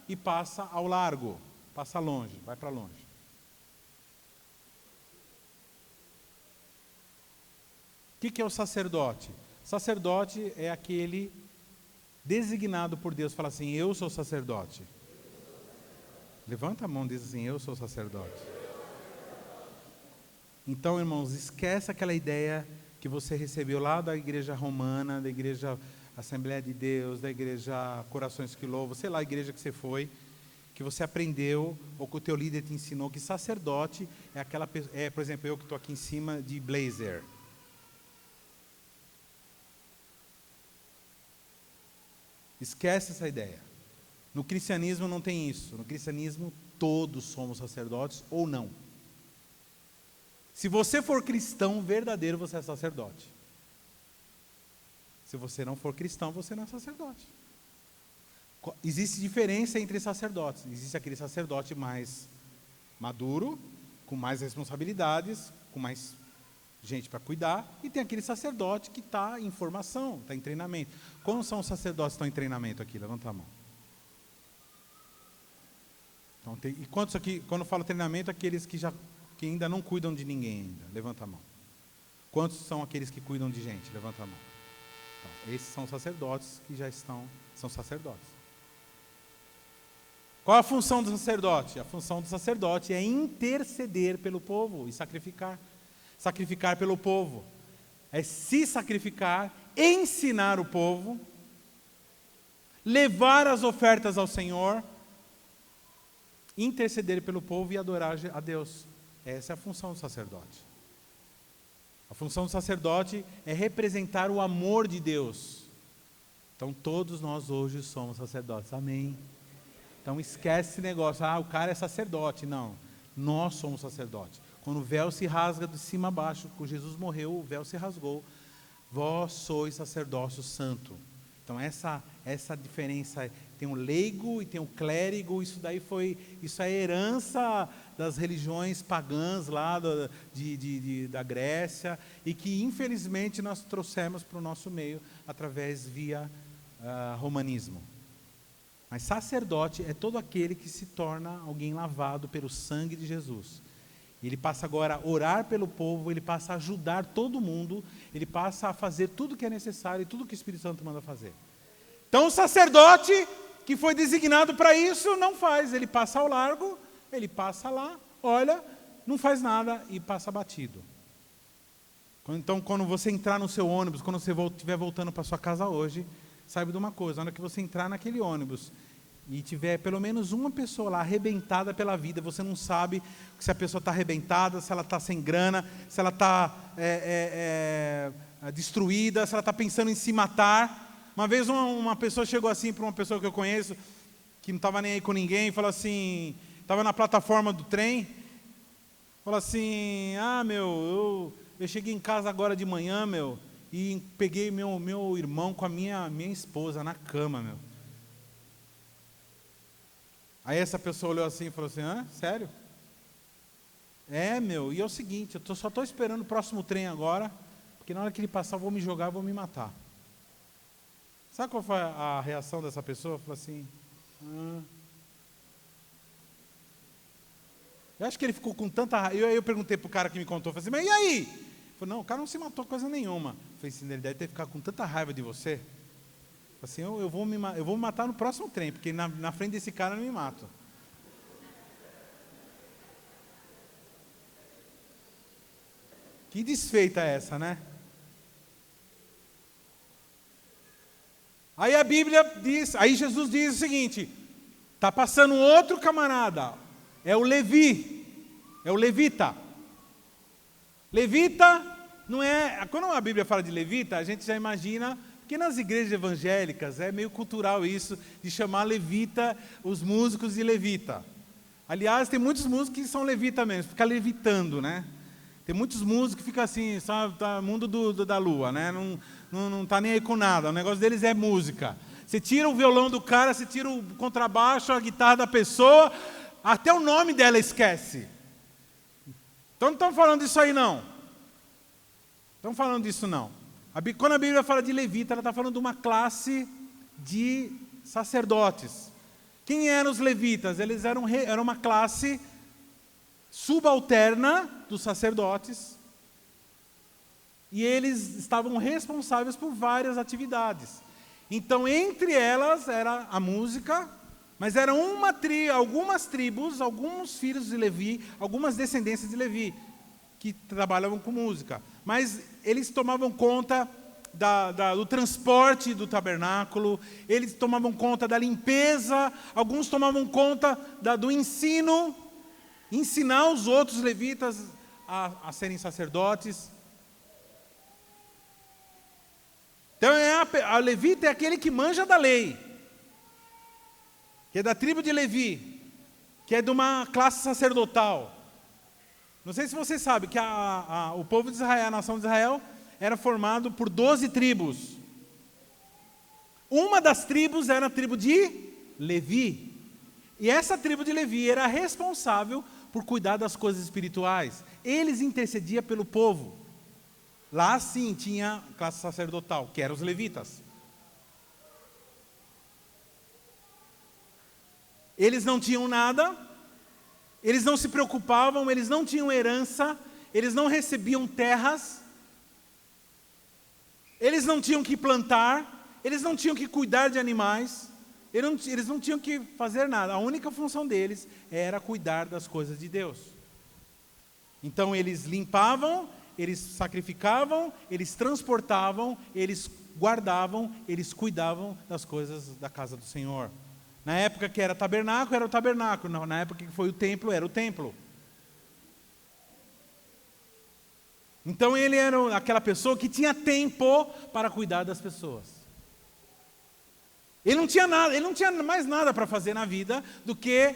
e passa ao largo, passa longe, vai para longe. O que é o sacerdote? Sacerdote é aquele designado por Deus, fala assim, eu sou sacerdote. Levanta a mão e diz assim, eu sou sacerdote. Então, irmãos, esquece aquela ideia que você recebeu lá da igreja romana, da igreja Assembleia de Deus, da igreja Corações que Louvam, sei lá a igreja que você foi, que você aprendeu, ou que o teu líder te ensinou, que sacerdote é aquela pessoa, por exemplo, eu que estou aqui em cima de blazer. Esquece essa ideia. No cristianismo não tem isso. No cristianismo todos somos sacerdotes ou não. Se você for cristão verdadeiro, você é sacerdote. Se você não for cristão, você não é sacerdote. Existe diferença entre sacerdotes. Existe aquele sacerdote mais maduro, com mais responsabilidades, com mais gente para cuidar, e tem aquele sacerdote que está em formação, está em treinamento. Quantos são os sacerdotes que estão em treinamento aqui? Levanta a mão. Então, e quantos aqui, quando eu falo treinamento, aqueles que ainda não cuidam de ninguém ainda? Levanta a mão. Quantos são aqueles que cuidam de gente? Levanta a mão. Então, esses são sacerdotes que são sacerdotes. Qual a função do sacerdote? A função do sacerdote é interceder pelo povo e sacrificar. Sacrificar pelo povo, é se sacrificar, ensinar o povo, levar as ofertas ao Senhor, interceder pelo povo e adorar a Deus. Essa é a função do sacerdote. A função do sacerdote é representar o amor de Deus. Então todos nós hoje somos sacerdotes, amém? Então esquece esse negócio, o cara é sacerdote. Não, nós somos sacerdotes. Quando o véu se rasga de cima a baixo, quando Jesus morreu, o véu se rasgou. Vós sois sacerdócio santo. Então essa diferença, tem o leigo e tem o clérigo, isso é herança das religiões pagãs lá da Grécia, e que infelizmente nós trouxemos para o nosso meio através via romanismo. Mas sacerdote é todo aquele que se torna alguém lavado pelo sangue de Jesus. Ele passa agora a orar pelo povo, ele passa a ajudar todo mundo, ele passa a fazer tudo que é necessário e tudo que o Espírito Santo manda fazer. Então o sacerdote que foi designado para isso não faz, ele passa ao largo, ele passa lá, olha, não faz nada e passa batido. Então quando você entrar no seu ônibus, quando você estiver voltando para sua casa hoje, saiba de uma coisa, na hora que você entrar naquele ônibus e tiver pelo menos uma pessoa lá arrebentada pela vida, você não sabe se a pessoa está arrebentada, se ela está sem grana, se ela está destruída, se ela está pensando em se matar. Uma vez uma pessoa chegou assim para uma pessoa que eu conheço, que não estava nem aí com ninguém, falou assim, estava na plataforma do trem, falou assim, eu cheguei em casa agora de manhã, e peguei meu irmão com a minha esposa na cama, Aí essa pessoa olhou assim e falou assim, sério? E é o seguinte, eu só estou esperando o próximo trem agora, porque na hora que ele passar eu vou me jogar, eu vou me matar. Sabe qual foi a reação dessa pessoa? Falou assim, Eu acho que ele ficou com tanta raiva. Eu perguntei para o cara que me contou, falei assim, mas e aí? Ele falou, não, o cara não se matou coisa nenhuma. Eu falei assim, ele deve ter ficado com tanta raiva de você. Assim, eu vou me matar no próximo trem, porque na frente desse cara eu não me mato. Que desfeita é essa, né? Aí a Bíblia diz, aí Jesus diz o seguinte, está passando um outro camarada, é o Levi, é o levita. Levita não é, quando a Bíblia fala de levita, a gente já imagina, porque nas igrejas evangélicas é meio cultural isso, de chamar levita, os músicos de levita. Aliás, tem muitos músicos que são levita mesmo, fica levitando, né? Tem muitos músicos que ficam assim, sabe, tá mundo da lua, né? Não tá nem aí com nada, o negócio deles é música. Você tira o violão do cara, você tira o contrabaixo, a guitarra da pessoa, até o nome dela esquece. Então não estamos falando disso aí não. Estamos falando disso não. Quando a Bíblia fala de levita, ela está falando de uma classe de sacerdotes. Quem eram os levitas? Eles eram uma classe subalterna dos sacerdotes, e eles estavam responsáveis por várias atividades. Então, entre elas era a música, mas era algumas tribos, alguns filhos de Levi, algumas descendências de Levi, que trabalhavam com música. Mas eles tomavam conta do transporte do tabernáculo, eles tomavam conta da limpeza, alguns tomavam conta do ensino, ensinar os outros levitas a serem sacerdotes. Então a levita é aquele que manja da lei, que é da tribo de Levi, que é de uma classe sacerdotal. Não sei se você sabe que o povo de Israel, a nação de Israel, era formado por 12 tribos. Uma das tribos era a tribo de Levi. E essa tribo de Levi era responsável por cuidar das coisas espirituais. Eles intercediam pelo povo. Lá sim tinha classe sacerdotal, que eram os levitas. Eles não tinham nada, eles não se preocupavam, eles não tinham herança, eles não recebiam terras, eles não tinham que plantar, eles não tinham que cuidar de animais, eles não tinham que fazer nada. A única função deles era cuidar das coisas de Deus. Então eles limpavam, eles sacrificavam, eles transportavam, eles guardavam, eles cuidavam das coisas da casa do Senhor. Na época que era o tabernáculo. Na época que foi o templo, era o templo. Então ele era aquela pessoa que tinha tempo para cuidar das pessoas. Ele não tinha nada, ele não tinha mais nada para fazer na vida do que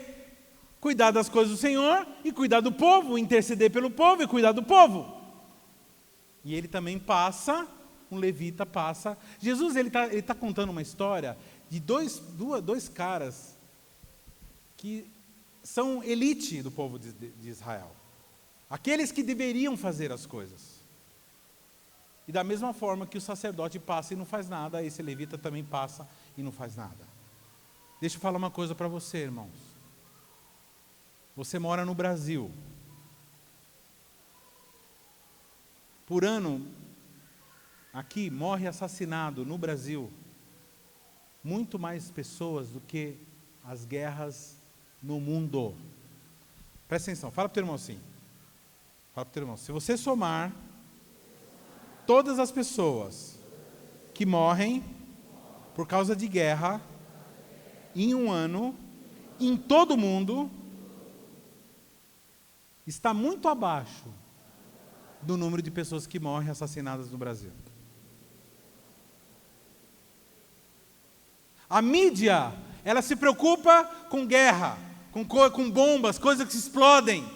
cuidar das coisas do Senhor e cuidar do povo, interceder pelo povo e cuidar do povo. E ele também passa, um levita passa. Jesus ele tá contando uma história de dois caras que são elite do povo de Israel. Aqueles que deveriam fazer as coisas. E da mesma forma que o sacerdote passa e não faz nada, esse levita também passa e não faz nada. Deixa eu falar uma coisa para você, irmãos. Você mora no Brasil. Por ano, aqui morre assassinado no Brasil muito mais pessoas do que as guerras no mundo. Presta atenção, fala para o teu irmão assim. Fala para o teu irmão, se você somar todas as pessoas que morrem por causa de guerra em um ano, em todo o mundo, está muito abaixo do número de pessoas que morrem assassinadas no Brasil. A mídia, ela se preocupa com guerra, com bombas, coisas que se explodem.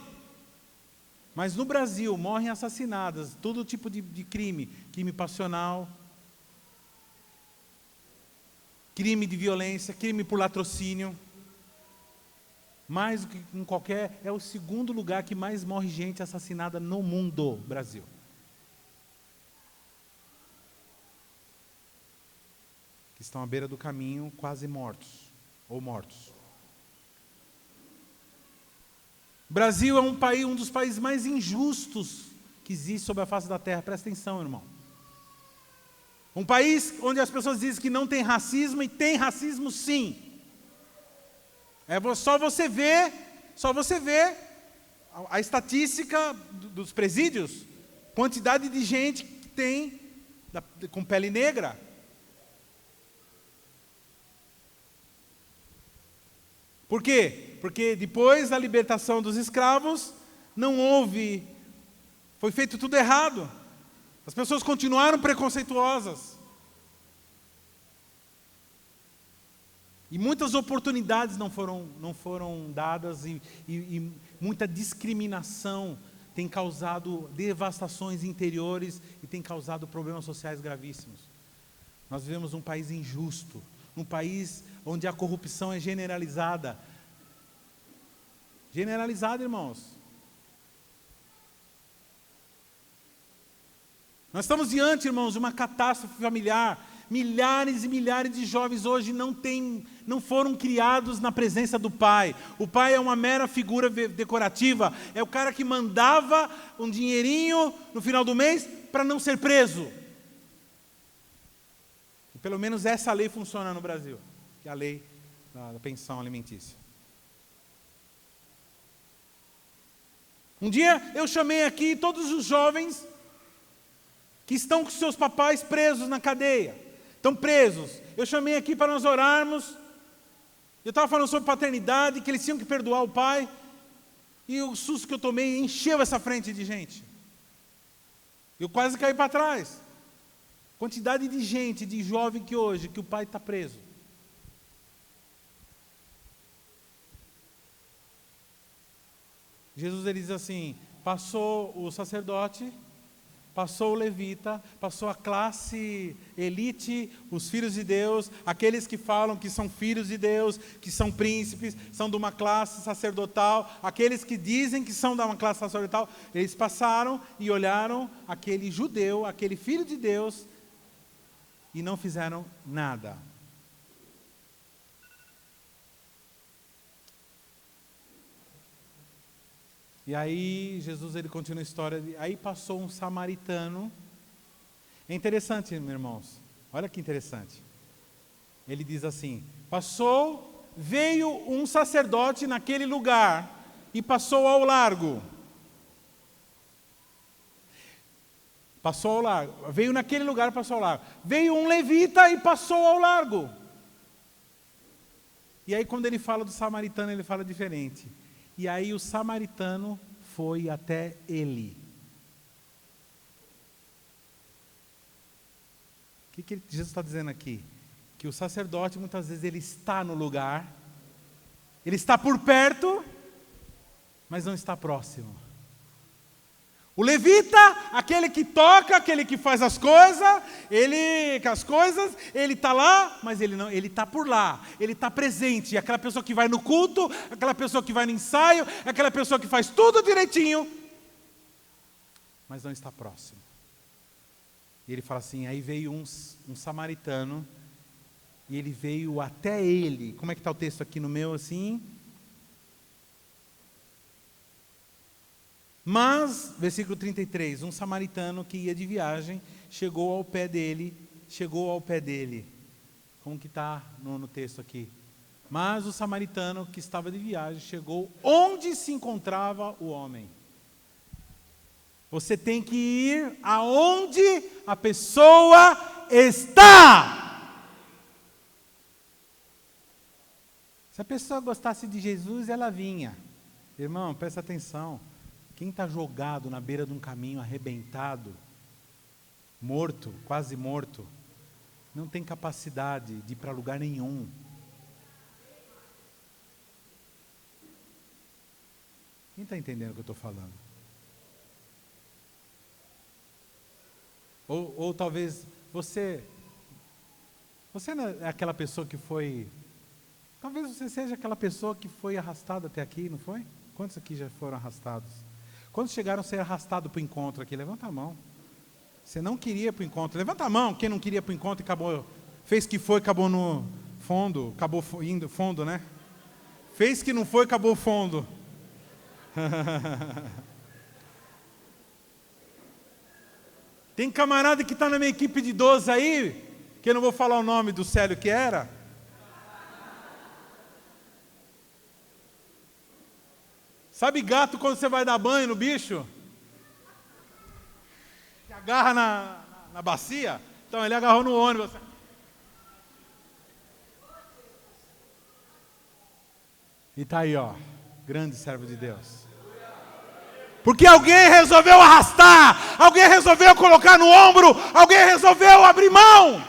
Mas no Brasil morrem assassinadas, todo tipo de crime, crime passional, crime de violência, crime por latrocínio. Mais do que em qualquer, é o segundo lugar que mais morre gente assassinada no mundo, Brasil. Que estão à beira do caminho, quase mortos, ou mortos. Brasil é um dos países mais injustos que existe sobre a face da terra. Presta atenção, irmão. Um país onde as pessoas dizem que não tem racismo, e tem racismo sim. Só você ver a estatística dos presídios, quantidade de gente que tem com pele negra. Por quê? Porque depois da libertação dos escravos, foi feito tudo errado. As pessoas continuaram preconceituosas. E muitas oportunidades não foram dadas e muita discriminação tem causado devastações interiores e tem causado problemas sociais gravíssimos. Nós vivemos um país injusto, um país onde a corrupção é generalizada. Generalizada, irmãos. Nós estamos diante, irmãos, de uma catástrofe familiar. Milhares e milhares de jovens hoje não foram criados na presença do pai. O pai é uma mera figura decorativa. É o cara que mandava um dinheirinho no final do mês para não ser preso. E pelo menos essa lei funciona no Brasil, que é a lei da pensão alimentícia. Um dia eu chamei aqui todos os jovens que estão com seus papais presos na cadeia. Estão presos. Eu chamei aqui para nós orarmos. Eu estava falando sobre paternidade, que eles tinham que perdoar o pai. E o susto que eu tomei encheu essa frente de gente. Eu quase caí para trás. Quantidade de gente, de jovem que hoje, que o pai está preso. Jesus ele diz assim, passou o sacerdote, passou o levita, passou a classe elite, os filhos de Deus, aqueles que falam que são filhos de Deus, que são príncipes, são de uma classe sacerdotal, aqueles que dizem que são de uma classe sacerdotal, eles passaram e olharam aquele judeu, aquele filho de Deus, e não fizeram nada. E aí Jesus ele continua a história, aí passou um samaritano. É interessante, meus irmãos, olha que interessante. Ele diz assim, veio um sacerdote naquele lugar e passou ao largo. Veio naquele lugar e passou ao largo. Veio um levita e passou ao largo. E aí quando ele fala do samaritano, ele fala diferente. E aí o samaritano foi até ele. O que Jesus está dizendo aqui? Que o sacerdote muitas vezes ele está no lugar, ele está por perto, mas não está próximo. O levita, aquele que toca, aquele que faz as coisas, ele está lá, mas ele não, ele está por lá, ele está presente. É aquela pessoa que vai no culto, aquela pessoa que vai no ensaio, é aquela pessoa que faz tudo direitinho, mas não está próximo. E ele fala assim, aí veio um samaritano, e ele veio até ele. Como é que está o texto aqui no meu assim? Mas, versículo 33, um samaritano que ia de viagem, chegou ao pé dele. Como que está no texto aqui? Mas o samaritano que estava de viagem chegou onde se encontrava o homem. Você tem que ir aonde a pessoa está. Se a pessoa gostasse de Jesus, ela vinha. Irmão, presta atenção. Quem está jogado na beira de um caminho arrebentado, morto, quase morto, não tem capacidade de ir para lugar nenhum. Quem está entendendo o que eu estou falando? Ou talvez você não é aquela pessoa que foi... Talvez você seja aquela pessoa que foi arrastada até aqui, não foi? Quantos aqui já foram arrastados? Quando chegaram a ser arrastados para o encontro aqui? Levanta a mão. Você não queria para o encontro. Levanta a mão. Quem não queria para o encontro e acabou, fez que foi, acabou no fundo. Acabou indo fundo, né? Fez que não foi, acabou fundo. Tem camarada que está na minha equipe de 12 aí, que eu não vou falar o nome do Célio que era. Sabe gato quando você vai dar banho no bicho? Que agarra na bacia? Então ele agarrou no ônibus. E está aí, ó, grande servo de Deus. Porque alguém resolveu arrastar, alguém resolveu colocar no ombro, alguém resolveu abrir mão.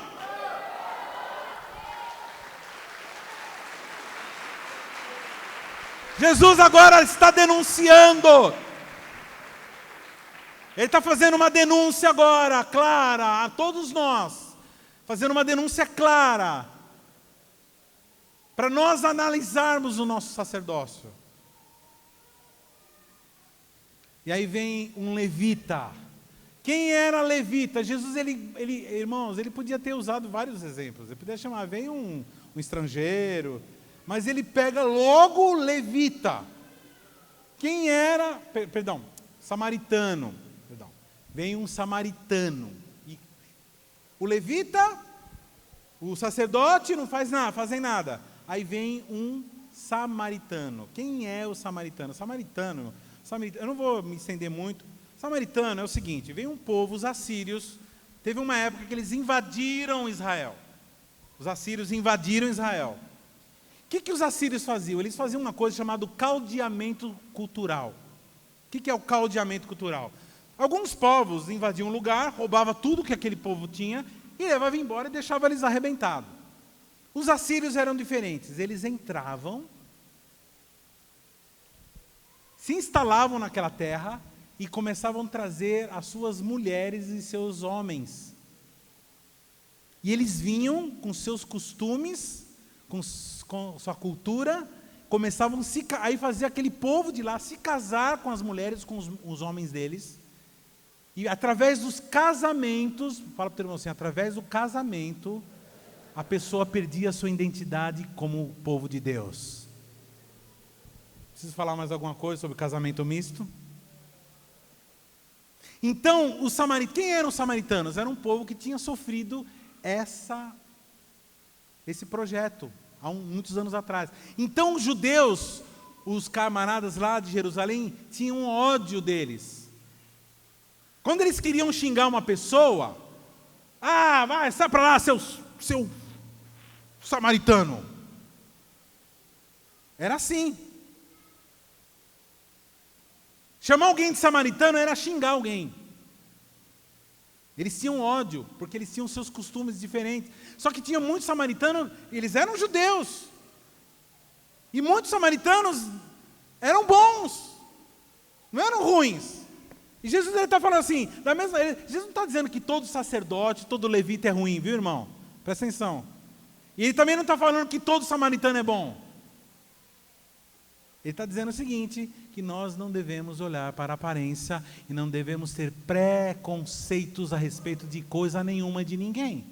Jesus agora está denunciando. Ele está fazendo uma denúncia agora, clara, a todos nós. Fazendo uma denúncia clara. Para nós analisarmos o nosso sacerdócio. E aí vem um levita. Quem era levita? Jesus, irmãos, ele podia ter usado vários exemplos. Ele podia chamar, vem um estrangeiro... Mas ele pega logo levita. Quem era, samaritano. Vem um samaritano. E o levita, o sacerdote não fazem nada. Aí vem um samaritano. Quem é o samaritano? Samaritano, eu não vou me estender muito. Samaritano é o seguinte, vem um povo, os assírios, teve uma época que eles invadiram Israel. Os assírios invadiram Israel. O que os assírios faziam? Eles faziam uma coisa chamada caldeamento cultural. O que é o caldeamento cultural? Alguns povos invadiam um lugar, roubavam tudo que aquele povo tinha e levavam embora e deixavam eles arrebentados. Os assírios eram diferentes. Eles entravam, se instalavam naquela terra e começavam a trazer as suas mulheres e seus homens. E eles vinham com seus costumes, com sua cultura, começavam aí fazer aquele povo de lá se casar com as mulheres, com os homens deles, e através dos casamentos, fala para o teu irmão assim, através do casamento, a pessoa perdia a sua identidade como povo de Deus. Preciso falar mais alguma coisa sobre casamento misto? Então, quem eram os samaritanos? Era um povo que tinha sofrido esse projeto, há muitos anos atrás. Então os judeus, os camaradas lá de Jerusalém, tinham ódio deles. Quando eles queriam xingar uma pessoa, vai, sai para lá, seu samaritano. Era assim. Chamar alguém de samaritano era xingar alguém. Eles tinham ódio, porque eles tinham seus costumes diferentes. Só que tinha muitos samaritanos, eles eram judeus. E muitos samaritanos eram bons. Não eram ruins. E Jesus está falando assim, Jesus não está dizendo que todo sacerdote, todo levita é ruim, viu, irmão? Presta atenção. E ele também não está falando que todo samaritano é bom. Ele está dizendo o seguinte, que nós não devemos olhar para a aparência e não devemos ter preconceitos a respeito de coisa nenhuma de ninguém.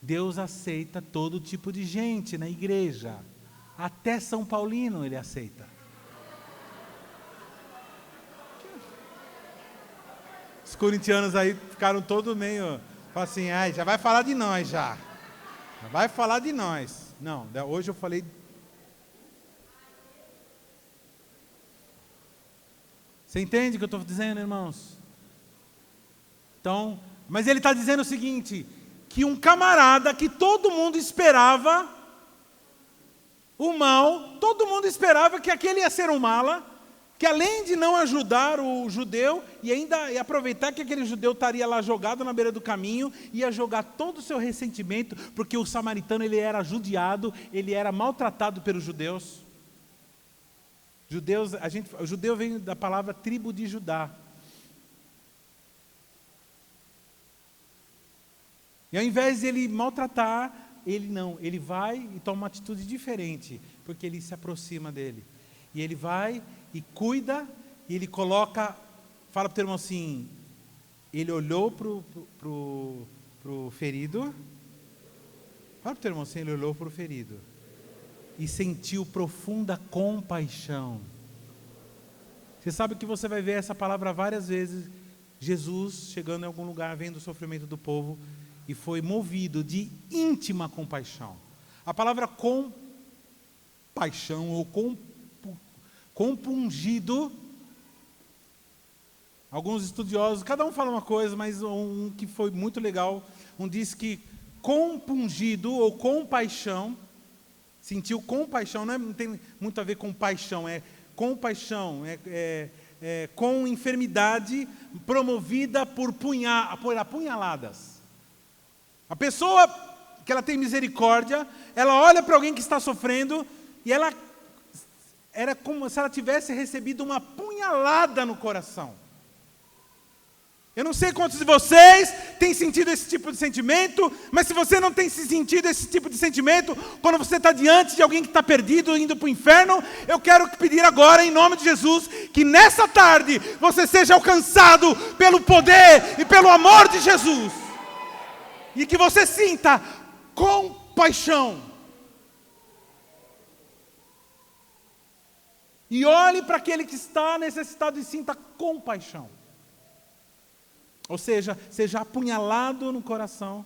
Deus aceita todo tipo de gente na igreja. Até São Paulino ele aceita. Os corintianos aí ficaram todos meio, assim, já vai falar de nós já. Já vai falar de nós. Não, hoje eu falei. Você entende o que eu estou dizendo, irmãos? Então, mas ele está dizendo o seguinte, que um camarada que todo mundo esperava o mal, todo mundo esperava que aquele ia ser um mala, que além de não ajudar o judeu, e ainda ia aproveitar que aquele judeu estaria lá jogado na beira do caminho, ia jogar todo o seu ressentimento, porque o samaritano ele era judiado, ele era maltratado pelos judeus. O judeu vem da palavra tribo de Judá. E ao invés de ele maltratar, ele vai e toma uma atitude diferente, porque ele se aproxima dele. E ele vai e cuida, e ele coloca, fala para o teu irmão assim, ele olhou pro ferido, fala para o teu irmão assim, ele olhou para o ferido, e sentiu profunda compaixão. Você sabe que você vai ver essa palavra várias vezes, Jesus chegando em algum lugar, vendo o sofrimento do povo, e foi movido de íntima compaixão. A palavra compaixão, ou compungido, alguns estudiosos, cada um fala uma coisa, mas um que foi muito legal, um diz que compungido, ou compaixão, sentiu compaixão, não tem muito a ver com paixão, é compaixão, com enfermidade promovida por apunhaladas. A pessoa que ela tem misericórdia, ela olha para alguém que está sofrendo e ela era como se ela tivesse recebido uma punhalada no coração. Eu não sei quantos de vocês têm sentido esse tipo de sentimento, mas se você não tem sentido esse tipo de sentimento, quando você está diante de alguém que está perdido, indo para o inferno, eu quero pedir agora, em nome de Jesus, que nessa tarde você seja alcançado pelo poder e pelo amor de Jesus. E que você sinta compaixão. E olhe para aquele que está necessitado e sinta compaixão. Ou seja, seja apunhalado no coração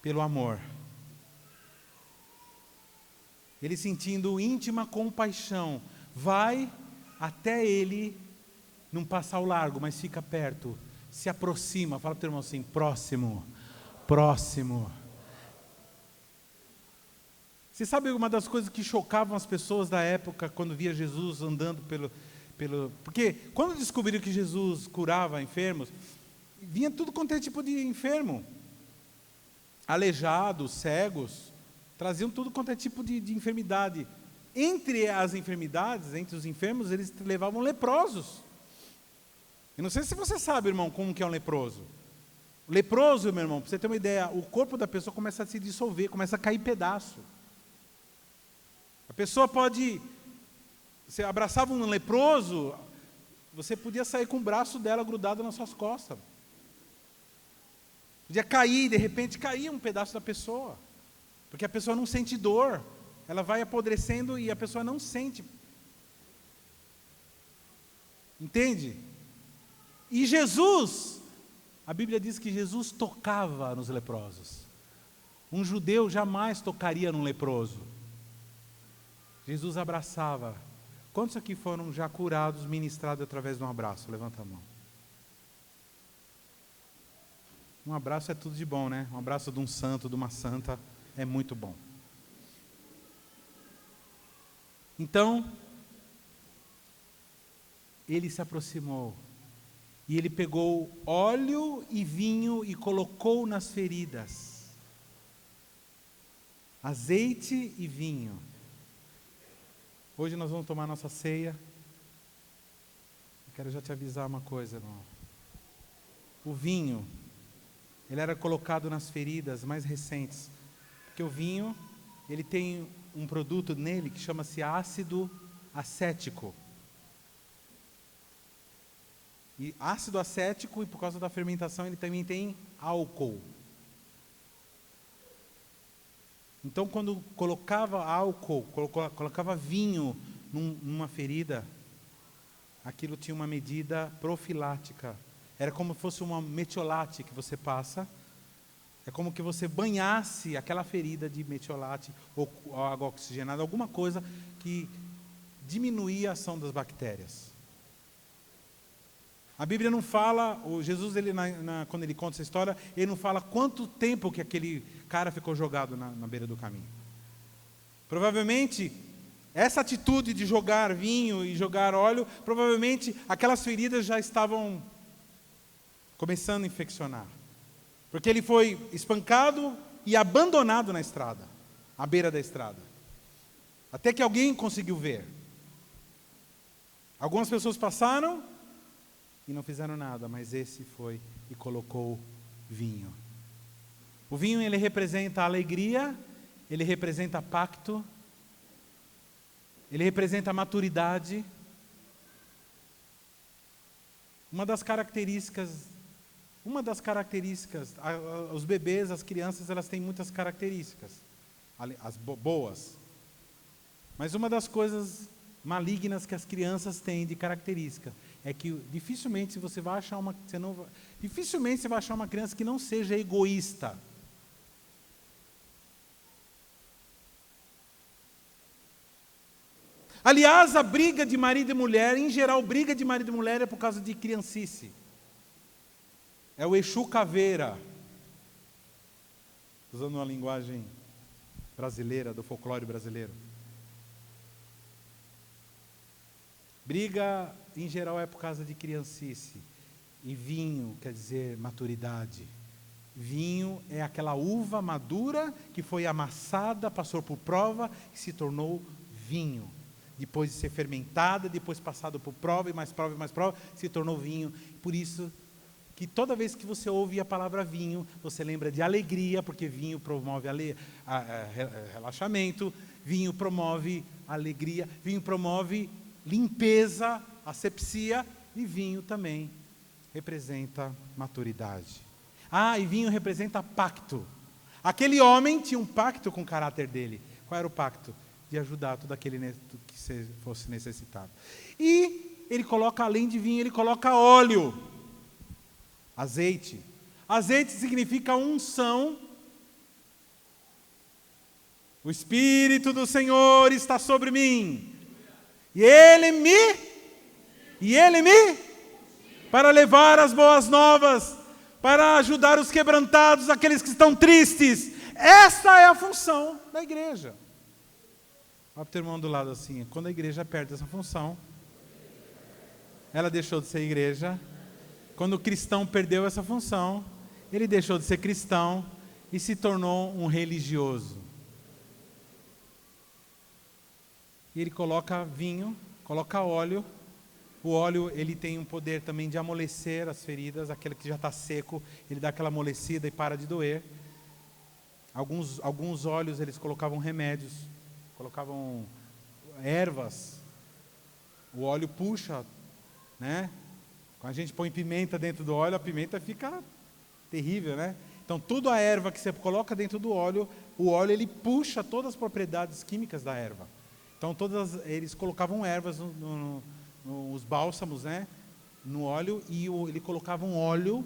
pelo amor. Ele sentindo íntima compaixão, vai até ele, não passa ao largo, mas fica perto, se aproxima, fala para o teu irmão assim, próximo, próximo. Você sabe uma das coisas que chocavam as pessoas da época, quando via Jesus andando porque quando descobriram que Jesus curava enfermos, vinha tudo quanto é tipo de enfermo. Aleijados, cegos, traziam tudo quanto é tipo de enfermidade. Entre as enfermidades, entre os enfermos, eles levavam leprosos. Eu não sei se você sabe, irmão, como que é um leproso. O leproso, meu irmão, para você ter uma ideia, o corpo da pessoa começa a se dissolver, começa a cair pedaço. A pessoa pode... Você abraçava um leproso, você podia sair com o braço dela grudado nas suas costas. Podia cair, de repente caía um pedaço da pessoa. Porque a pessoa não sente dor. Ela vai apodrecendo e a pessoa não sente. Entende? E Jesus, a Bíblia diz que Jesus tocava nos leprosos. Um judeu jamais tocaria num leproso. Jesus abraçava. Quantos aqui foram já curados, ministrados através de um abraço? Levanta a mão. Um abraço é tudo de bom, né? Um abraço de um santo, de uma santa, é muito bom. Então, ele se aproximou, e ele pegou óleo e vinho e colocou nas feridas. Azeite e vinho. Hoje nós vamos tomar nossa ceia. Eu quero já te avisar uma coisa, irmão. O vinho, ele era colocado nas feridas mais recentes. Porque o vinho, ele tem um produto nele que chama-se ácido acético. E ácido acético, e por causa da fermentação, ele também tem álcool. Então, quando colocava álcool, colocava vinho numa ferida, aquilo tinha uma medida profilática. Era como se fosse uma metiolate que você passa. É como que você banhasse aquela ferida de metiolate ou água oxigenada, alguma coisa que diminuía a ação das bactérias. A Bíblia não fala, Jesus, quando ele conta essa história, ele não fala quanto tempo que aquele cara ficou jogado na beira do caminho. Provavelmente, essa atitude de jogar vinho e jogar óleo, provavelmente aquelas feridas já estavam começando a infeccionar. Porque ele foi espancado e abandonado na estrada, à beira da estrada. Até que alguém conseguiu ver. Algumas pessoas passaram e não fizeram nada, mas esse foi e colocou vinho. O vinho, ele representa a alegria, ele representa pacto, ele representa a maturidade. Uma das características, os bebês, as crianças, elas têm muitas características, as boas. Mas uma das coisas malignas que as crianças têm de característica é que dificilmente você vai achar uma criança que não seja egoísta. Aliás, a briga de marido e mulher, em geral, briga de marido e mulher é por causa de criancice. É o Exu caveira, usando uma linguagem brasileira, do folclore brasileiro. Briga, em geral, é por causa de criancice. E vinho quer dizer maturidade. Vinho é aquela uva madura que foi amassada, passou por prova e se tornou vinho. Depois de ser fermentada, depois passado por prova e mais prova, se tornou vinho. Por isso que toda vez que você ouve a palavra vinho, você lembra de alegria, porque vinho promove relaxamento, vinho promove alegria, vinho promove limpeza, asepsia, e vinho também representa maturidade. E vinho representa pacto. Aquele homem tinha um pacto com o caráter dele. Qual era o pacto? De ajudar todo aquele que fosse necessitado. E ele coloca, além de vinho, ele coloca óleo, azeite. Azeite significa unção. O Espírito do Senhor está sobre mim. E Ele me, para levar as boas novas, para ajudar os quebrantados, aqueles que estão tristes. Essa é a função da igreja. Olha para o teu irmão do lado assim, quando a igreja perde essa função, ela deixou de ser igreja. Quando o cristão perdeu essa função, ele deixou de ser cristão e se tornou um religioso. E ele coloca vinho, coloca óleo. O óleo, ele tem um poder também de amolecer as feridas. Aquele que já está seco, ele dá aquela amolecida e para de doer. Alguns óleos, eles colocavam remédios, colocavam ervas. O óleo puxa, né? Quando a gente põe pimenta dentro do óleo, a pimenta fica terrível, né? Então, toda a erva que você coloca dentro do óleo, o óleo, ele puxa todas as propriedades químicas da erva. Então, eles colocavam ervas nos bálsamos, né, no óleo, e ele colocava um óleo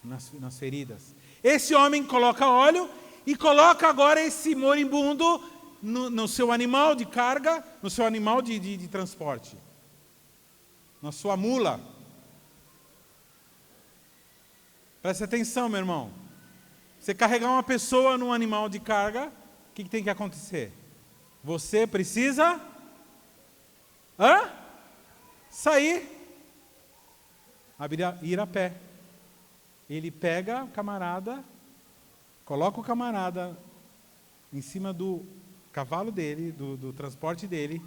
nas feridas. Esse homem coloca óleo e coloca agora esse moribundo no seu animal de carga, no seu animal de transporte, na sua mula. Preste atenção, meu irmão. Você carregar uma pessoa num animal de carga, o que tem que acontecer? Você precisa sair, ir a pé. Ele pega o camarada, coloca o camarada em cima do cavalo dele, do transporte dele,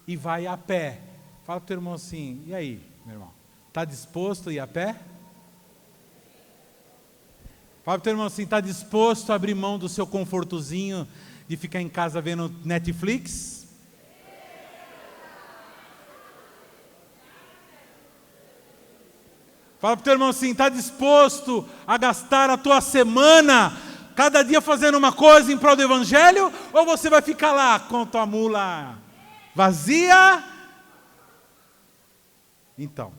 e vai a pé Fala para o teu irmão assim, e aí, meu irmão? Está disposto a ir a pé? Fala para o teu irmão assim, está disposto a abrir mão do seu confortozinho de ficar em casa vendo Netflix? Fala para o teu irmão assim, está disposto a gastar a tua semana, cada dia fazendo uma coisa em prol do Evangelho? Ou você vai ficar lá com a tua mula vazia? Então,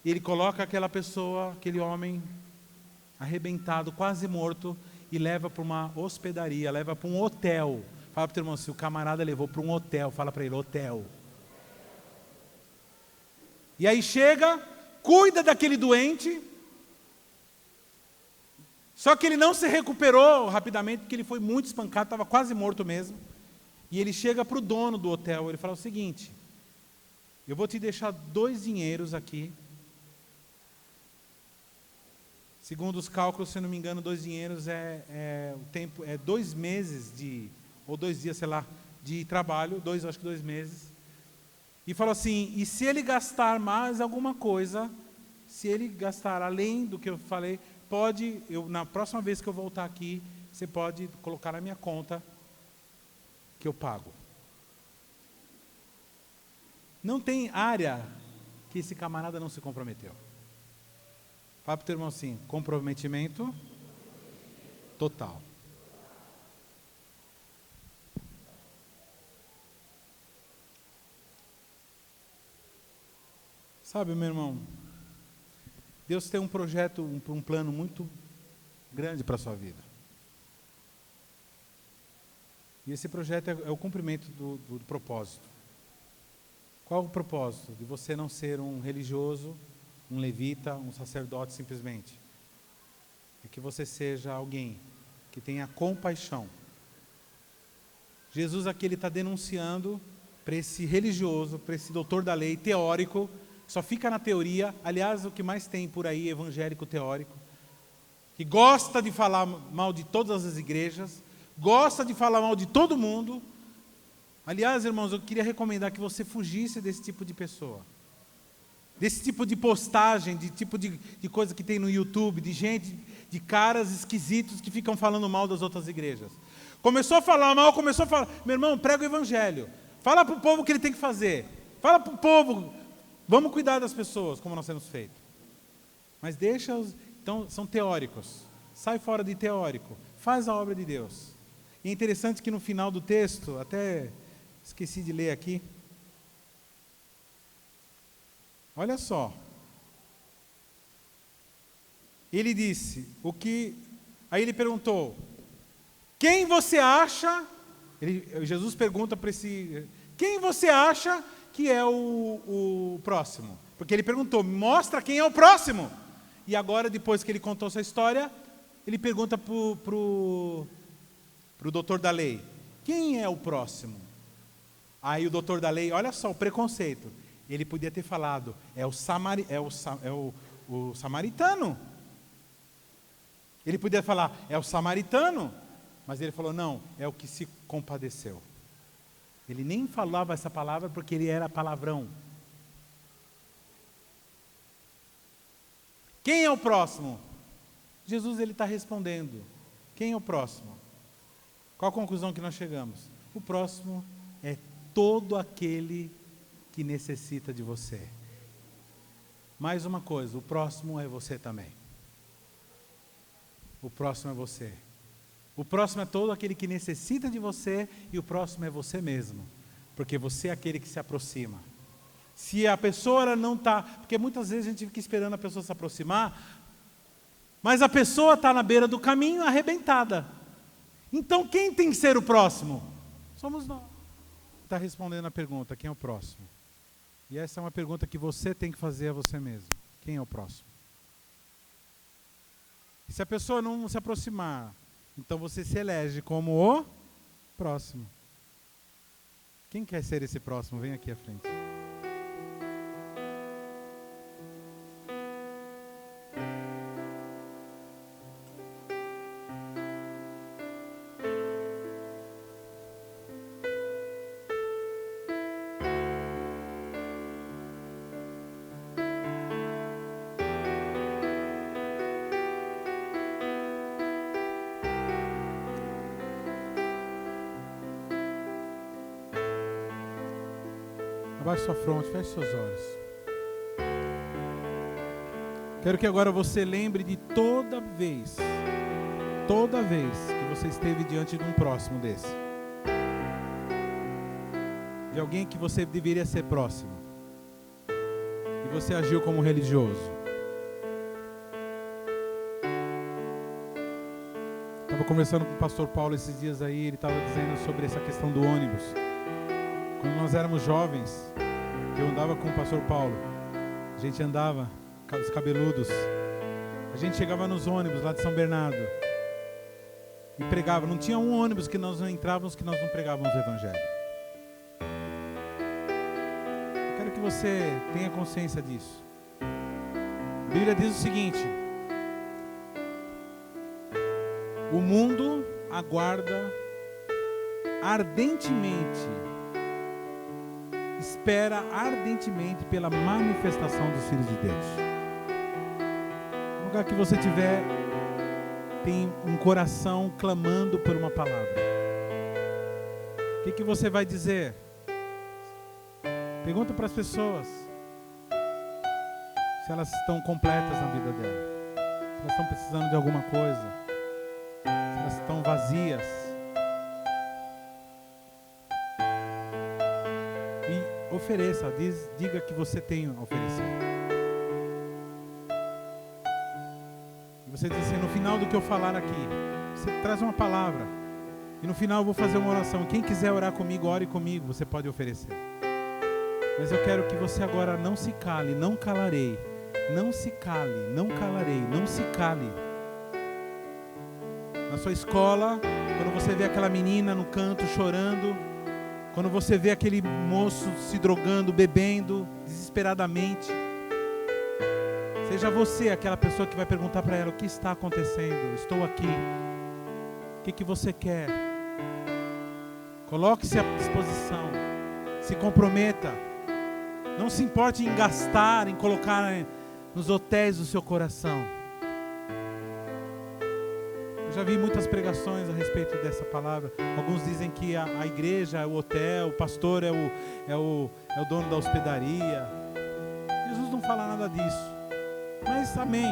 ele coloca aquela pessoa, aquele homem arrebentado, quase morto, e leva para uma hospedaria, leva para um hotel. Fala para o teu irmão, se o camarada levou para um hotel, fala para ele, hotel. E aí chega, cuida daquele doente, só que ele não se recuperou rapidamente, porque ele foi muito espancado, estava quase morto mesmo. E ele chega para o dono do hotel, ele fala o seguinte, eu vou te deixar 2 dinheiros aqui. Segundo os cálculos, se eu não me engano, 2 dinheiros o tempo, 2 meses ou 2 dias, sei lá, de trabalho, acho que 2 meses. E falou assim, e se ele gastar mais alguma coisa, se ele gastar além do que eu falei, na próxima vez que eu voltar aqui, você pode colocar na minha conta que eu pago. Não tem área que esse camarada não se comprometeu. Fala para o teu irmão assim, comprometimento total. Sabe, meu irmão, Deus tem um projeto, um plano muito grande para a sua vida. E esse projeto é o cumprimento do propósito. Qual o propósito? De você não ser um religioso, um levita, um sacerdote simplesmente. É que você seja alguém que tenha compaixão. Jesus aqui ele está denunciando para esse religioso, para esse doutor da lei, teórico, só fica na teoria, aliás, o que mais tem por aí, evangélico teórico, que gosta de falar mal de todas as igrejas, gosta de falar mal de todo mundo. Aliás, irmãos, eu queria recomendar que você fugisse desse tipo de pessoa. Desse tipo de postagem, de tipo de coisa que tem no YouTube, de gente, de caras esquisitos que ficam falando mal das outras igrejas. Começou a falar mal, meu irmão, prega o evangelho. Fala para o povo o que ele tem que fazer. Fala para o povo, vamos cuidar das pessoas, como nós temos feito. Mas então, são teóricos. Sai fora de teórico. Faz a obra de Deus. E é interessante que no final do texto, até esqueci de ler aqui. Olha só. Ele disse, aí ele perguntou, quem você acha, Jesus pergunta para quem você acha que é o próximo? Porque ele perguntou, mostra quem é o próximo. E agora, depois que ele contou essa história, ele pergunta para o doutor da lei, quem é o próximo? Aí o doutor da lei, olha só o preconceito, ele podia ter falado, o samaritano. Ele podia falar, é o samaritano, mas ele falou, não, é o que se compadeceu. Ele nem falava essa palavra porque ele era palavrão. Quem é o próximo? Jesus ele está respondendo, quem é o próximo? Qual a conclusão que nós chegamos? O próximo é todo aquele que necessita de você. Mais uma coisa, o próximo é você também. O próximo é você. O próximo é todo aquele que necessita de você e o próximo é você mesmo. Porque você é aquele que se aproxima. Se a pessoa ela não está... Porque muitas vezes a gente fica esperando a pessoa se aproximar, mas a pessoa está na beira do caminho arrebentada. Então quem tem que ser o próximo? Somos nós. Está respondendo a pergunta, quem é o próximo? E essa é uma pergunta que você tem que fazer a você mesmo. Quem é o próximo? E se a pessoa não se aproximar, então você se elege como o próximo. Quem quer ser esse próximo? Vem aqui à frente. Abaixe sua fronte, feche seus olhos. Quero que agora você lembre de toda vez que você esteve diante de um próximo desse. De alguém que você deveria ser próximo. E você agiu como religioso. Estava conversando com o pastor Paulo esses dias aí, ele estava dizendo sobre essa questão do ônibus. Quando nós éramos jovens, eu andava com o pastor Paulo, a gente andava, os cabeludos, a gente chegava nos ônibus lá de São Bernardo e pregava. Não tinha um ônibus que nós não entrávamos que nós não pregávamos o Evangelho. Eu quero que você tenha consciência disso. A Bíblia diz o seguinte: o mundo aguarda ardentemente, espera ardentemente pela manifestação dos filhos de Deus. No lugar que você estiver, tem um coração clamando por uma palavra. O que você vai dizer? Pergunta para as pessoas se elas estão completas na vida dela, se elas estão precisando de alguma coisa, se elas estão vazias. E ofereça, diga que você tem a oferecer. E você diz assim: no final do que eu falar aqui, você traz uma palavra. E no final eu vou fazer uma oração. Quem quiser orar comigo, ore comigo, você pode oferecer. Mas eu quero que você agora não se cale, não calarei. Não se cale, não calarei, não se cale. Na sua escola, quando você vê aquela menina no canto chorando, quando você vê aquele moço se drogando, bebendo, desesperadamente, seja você aquela pessoa que vai perguntar para ela: o que está acontecendo? Estou aqui. O que você quer? Coloque-se à disposição. Se comprometa. Não se importe em gastar, em colocar nos hotéis do seu coração. Eu já vi muitas pregações a respeito dessa palavra. Alguns dizem que a igreja é o hotel, o pastor é o dono da hospedaria. Jesus não fala nada disso. Mas amém.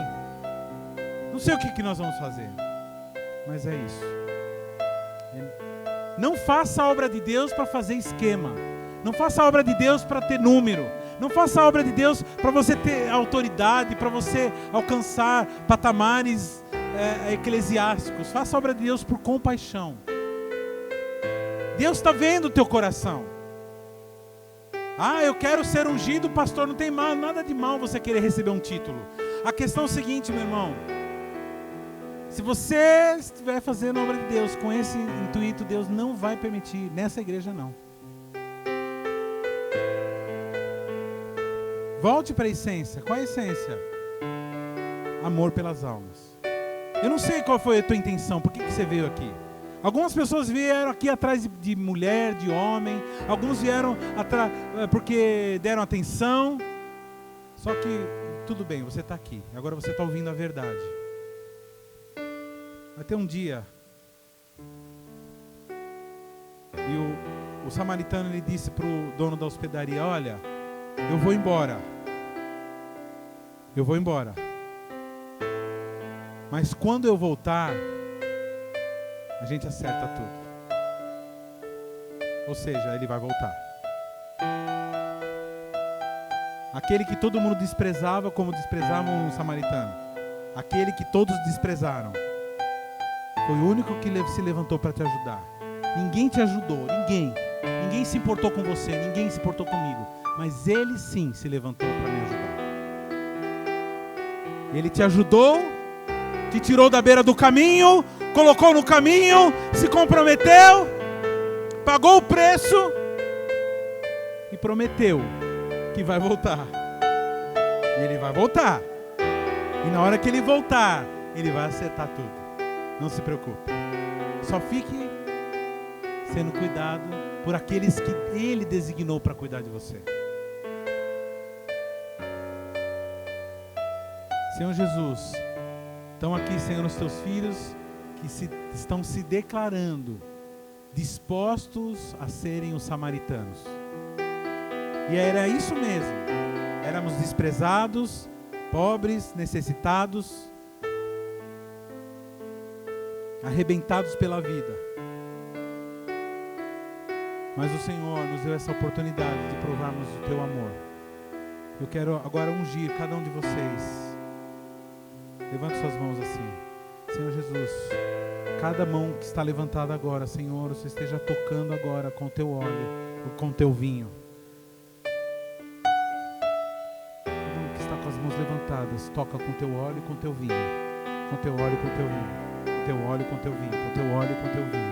Não sei o que nós vamos fazer, mas é isso. Não faça a obra de Deus para fazer esquema. Não faça a obra de Deus para ter número. Não faça a obra de Deus para você ter autoridade, para você alcançar patamares eclesiásticos. Faça a obra de Deus por compaixão. Deus está vendo o teu coração. Eu quero ser ungido, pastor. Não tem nada de mal você querer receber um título. A questão é o seguinte, meu irmão: se você estiver fazendo a obra de Deus com esse intuito, Deus não vai permitir. Nessa igreja não. Volte para a essência. Qual é a essência? Amor pelas almas. Eu não sei qual foi a tua intenção. Por que você veio aqui? Algumas pessoas vieram aqui atrás de mulher, de homem. Alguns vieram porque deram atenção. Só que tudo bem, você está aqui. Agora você está ouvindo a verdade. Vai ter um dia. E o samaritano, ele disse para o dono da hospedaria: olha, eu vou embora. Eu vou embora. Mas quando eu voltar, a gente acerta tudo. Ou seja, ele vai voltar. Aquele que todo mundo desprezava, como desprezavam o samaritano. Aquele que todos desprezaram. Foi o único que se levantou para te ajudar. Ninguém te ajudou, ninguém. Ninguém se importou com você, ninguém se importou comigo. Mas ele sim se levantou para me ajudar. Ele te ajudou, te tirou da beira do caminho, colocou no caminho, se comprometeu, pagou o preço e prometeu que vai voltar. E ele vai voltar. E na hora que ele voltar, ele vai acertar tudo. Não se preocupe. Só fique sendo cuidado por aqueles que ele designou para cuidar de você. Senhor Jesus, estão aqui, Senhor, os teus filhos que estão se declarando dispostos a serem os samaritanos. E era isso mesmo. Éramos desprezados, pobres, necessitados, arrebentados pela vida. Mas o Senhor nos deu essa oportunidade de provarmos o teu amor. Eu quero agora ungir cada um de vocês. Levante suas mãos assim. Senhor Jesus, cada mão que está levantada agora, Senhor, você esteja tocando agora com o teu óleo, com o teu vinho. Cada um que está com as mãos levantadas, toca com o teu óleo e com o teu vinho. Com o teu óleo e com o teu vinho. Com o teu óleo e com o teu vinho. Com o teu óleo e com o teu vinho.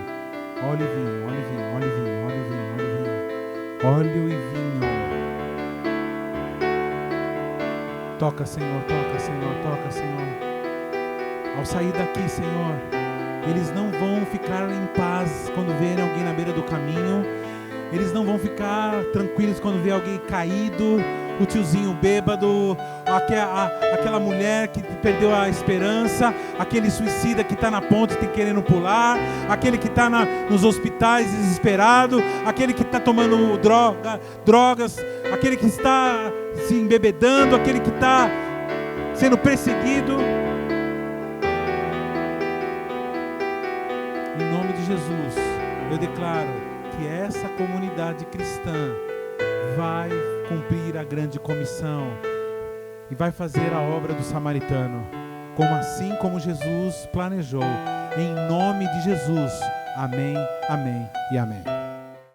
Óleo e vinho, óleo e vinho, óleo e vinho, óleo e vinho, óleo e vinho. Óleo e vinho. Toca, Senhor, toca, Senhor, toca, Senhor. Ao sair daqui, Senhor, eles não vão ficar em paz quando verem alguém na beira do caminho. Eles não vão ficar tranquilos quando vê alguém caído, o tiozinho bêbado, aquela mulher que perdeu a esperança, aquele suicida que está na ponte querendo pular, aquele que está nos hospitais desesperado, aquele que está tomando drogas, aquele que está se embebedando, aquele que está sendo perseguido. Em nome de Jesus, eu declaro que essa comunidade cristã vai cumprir a grande comissão e vai fazer a obra do samaritano, assim como Jesus planejou. Em nome de Jesus. Amém, amém e amém.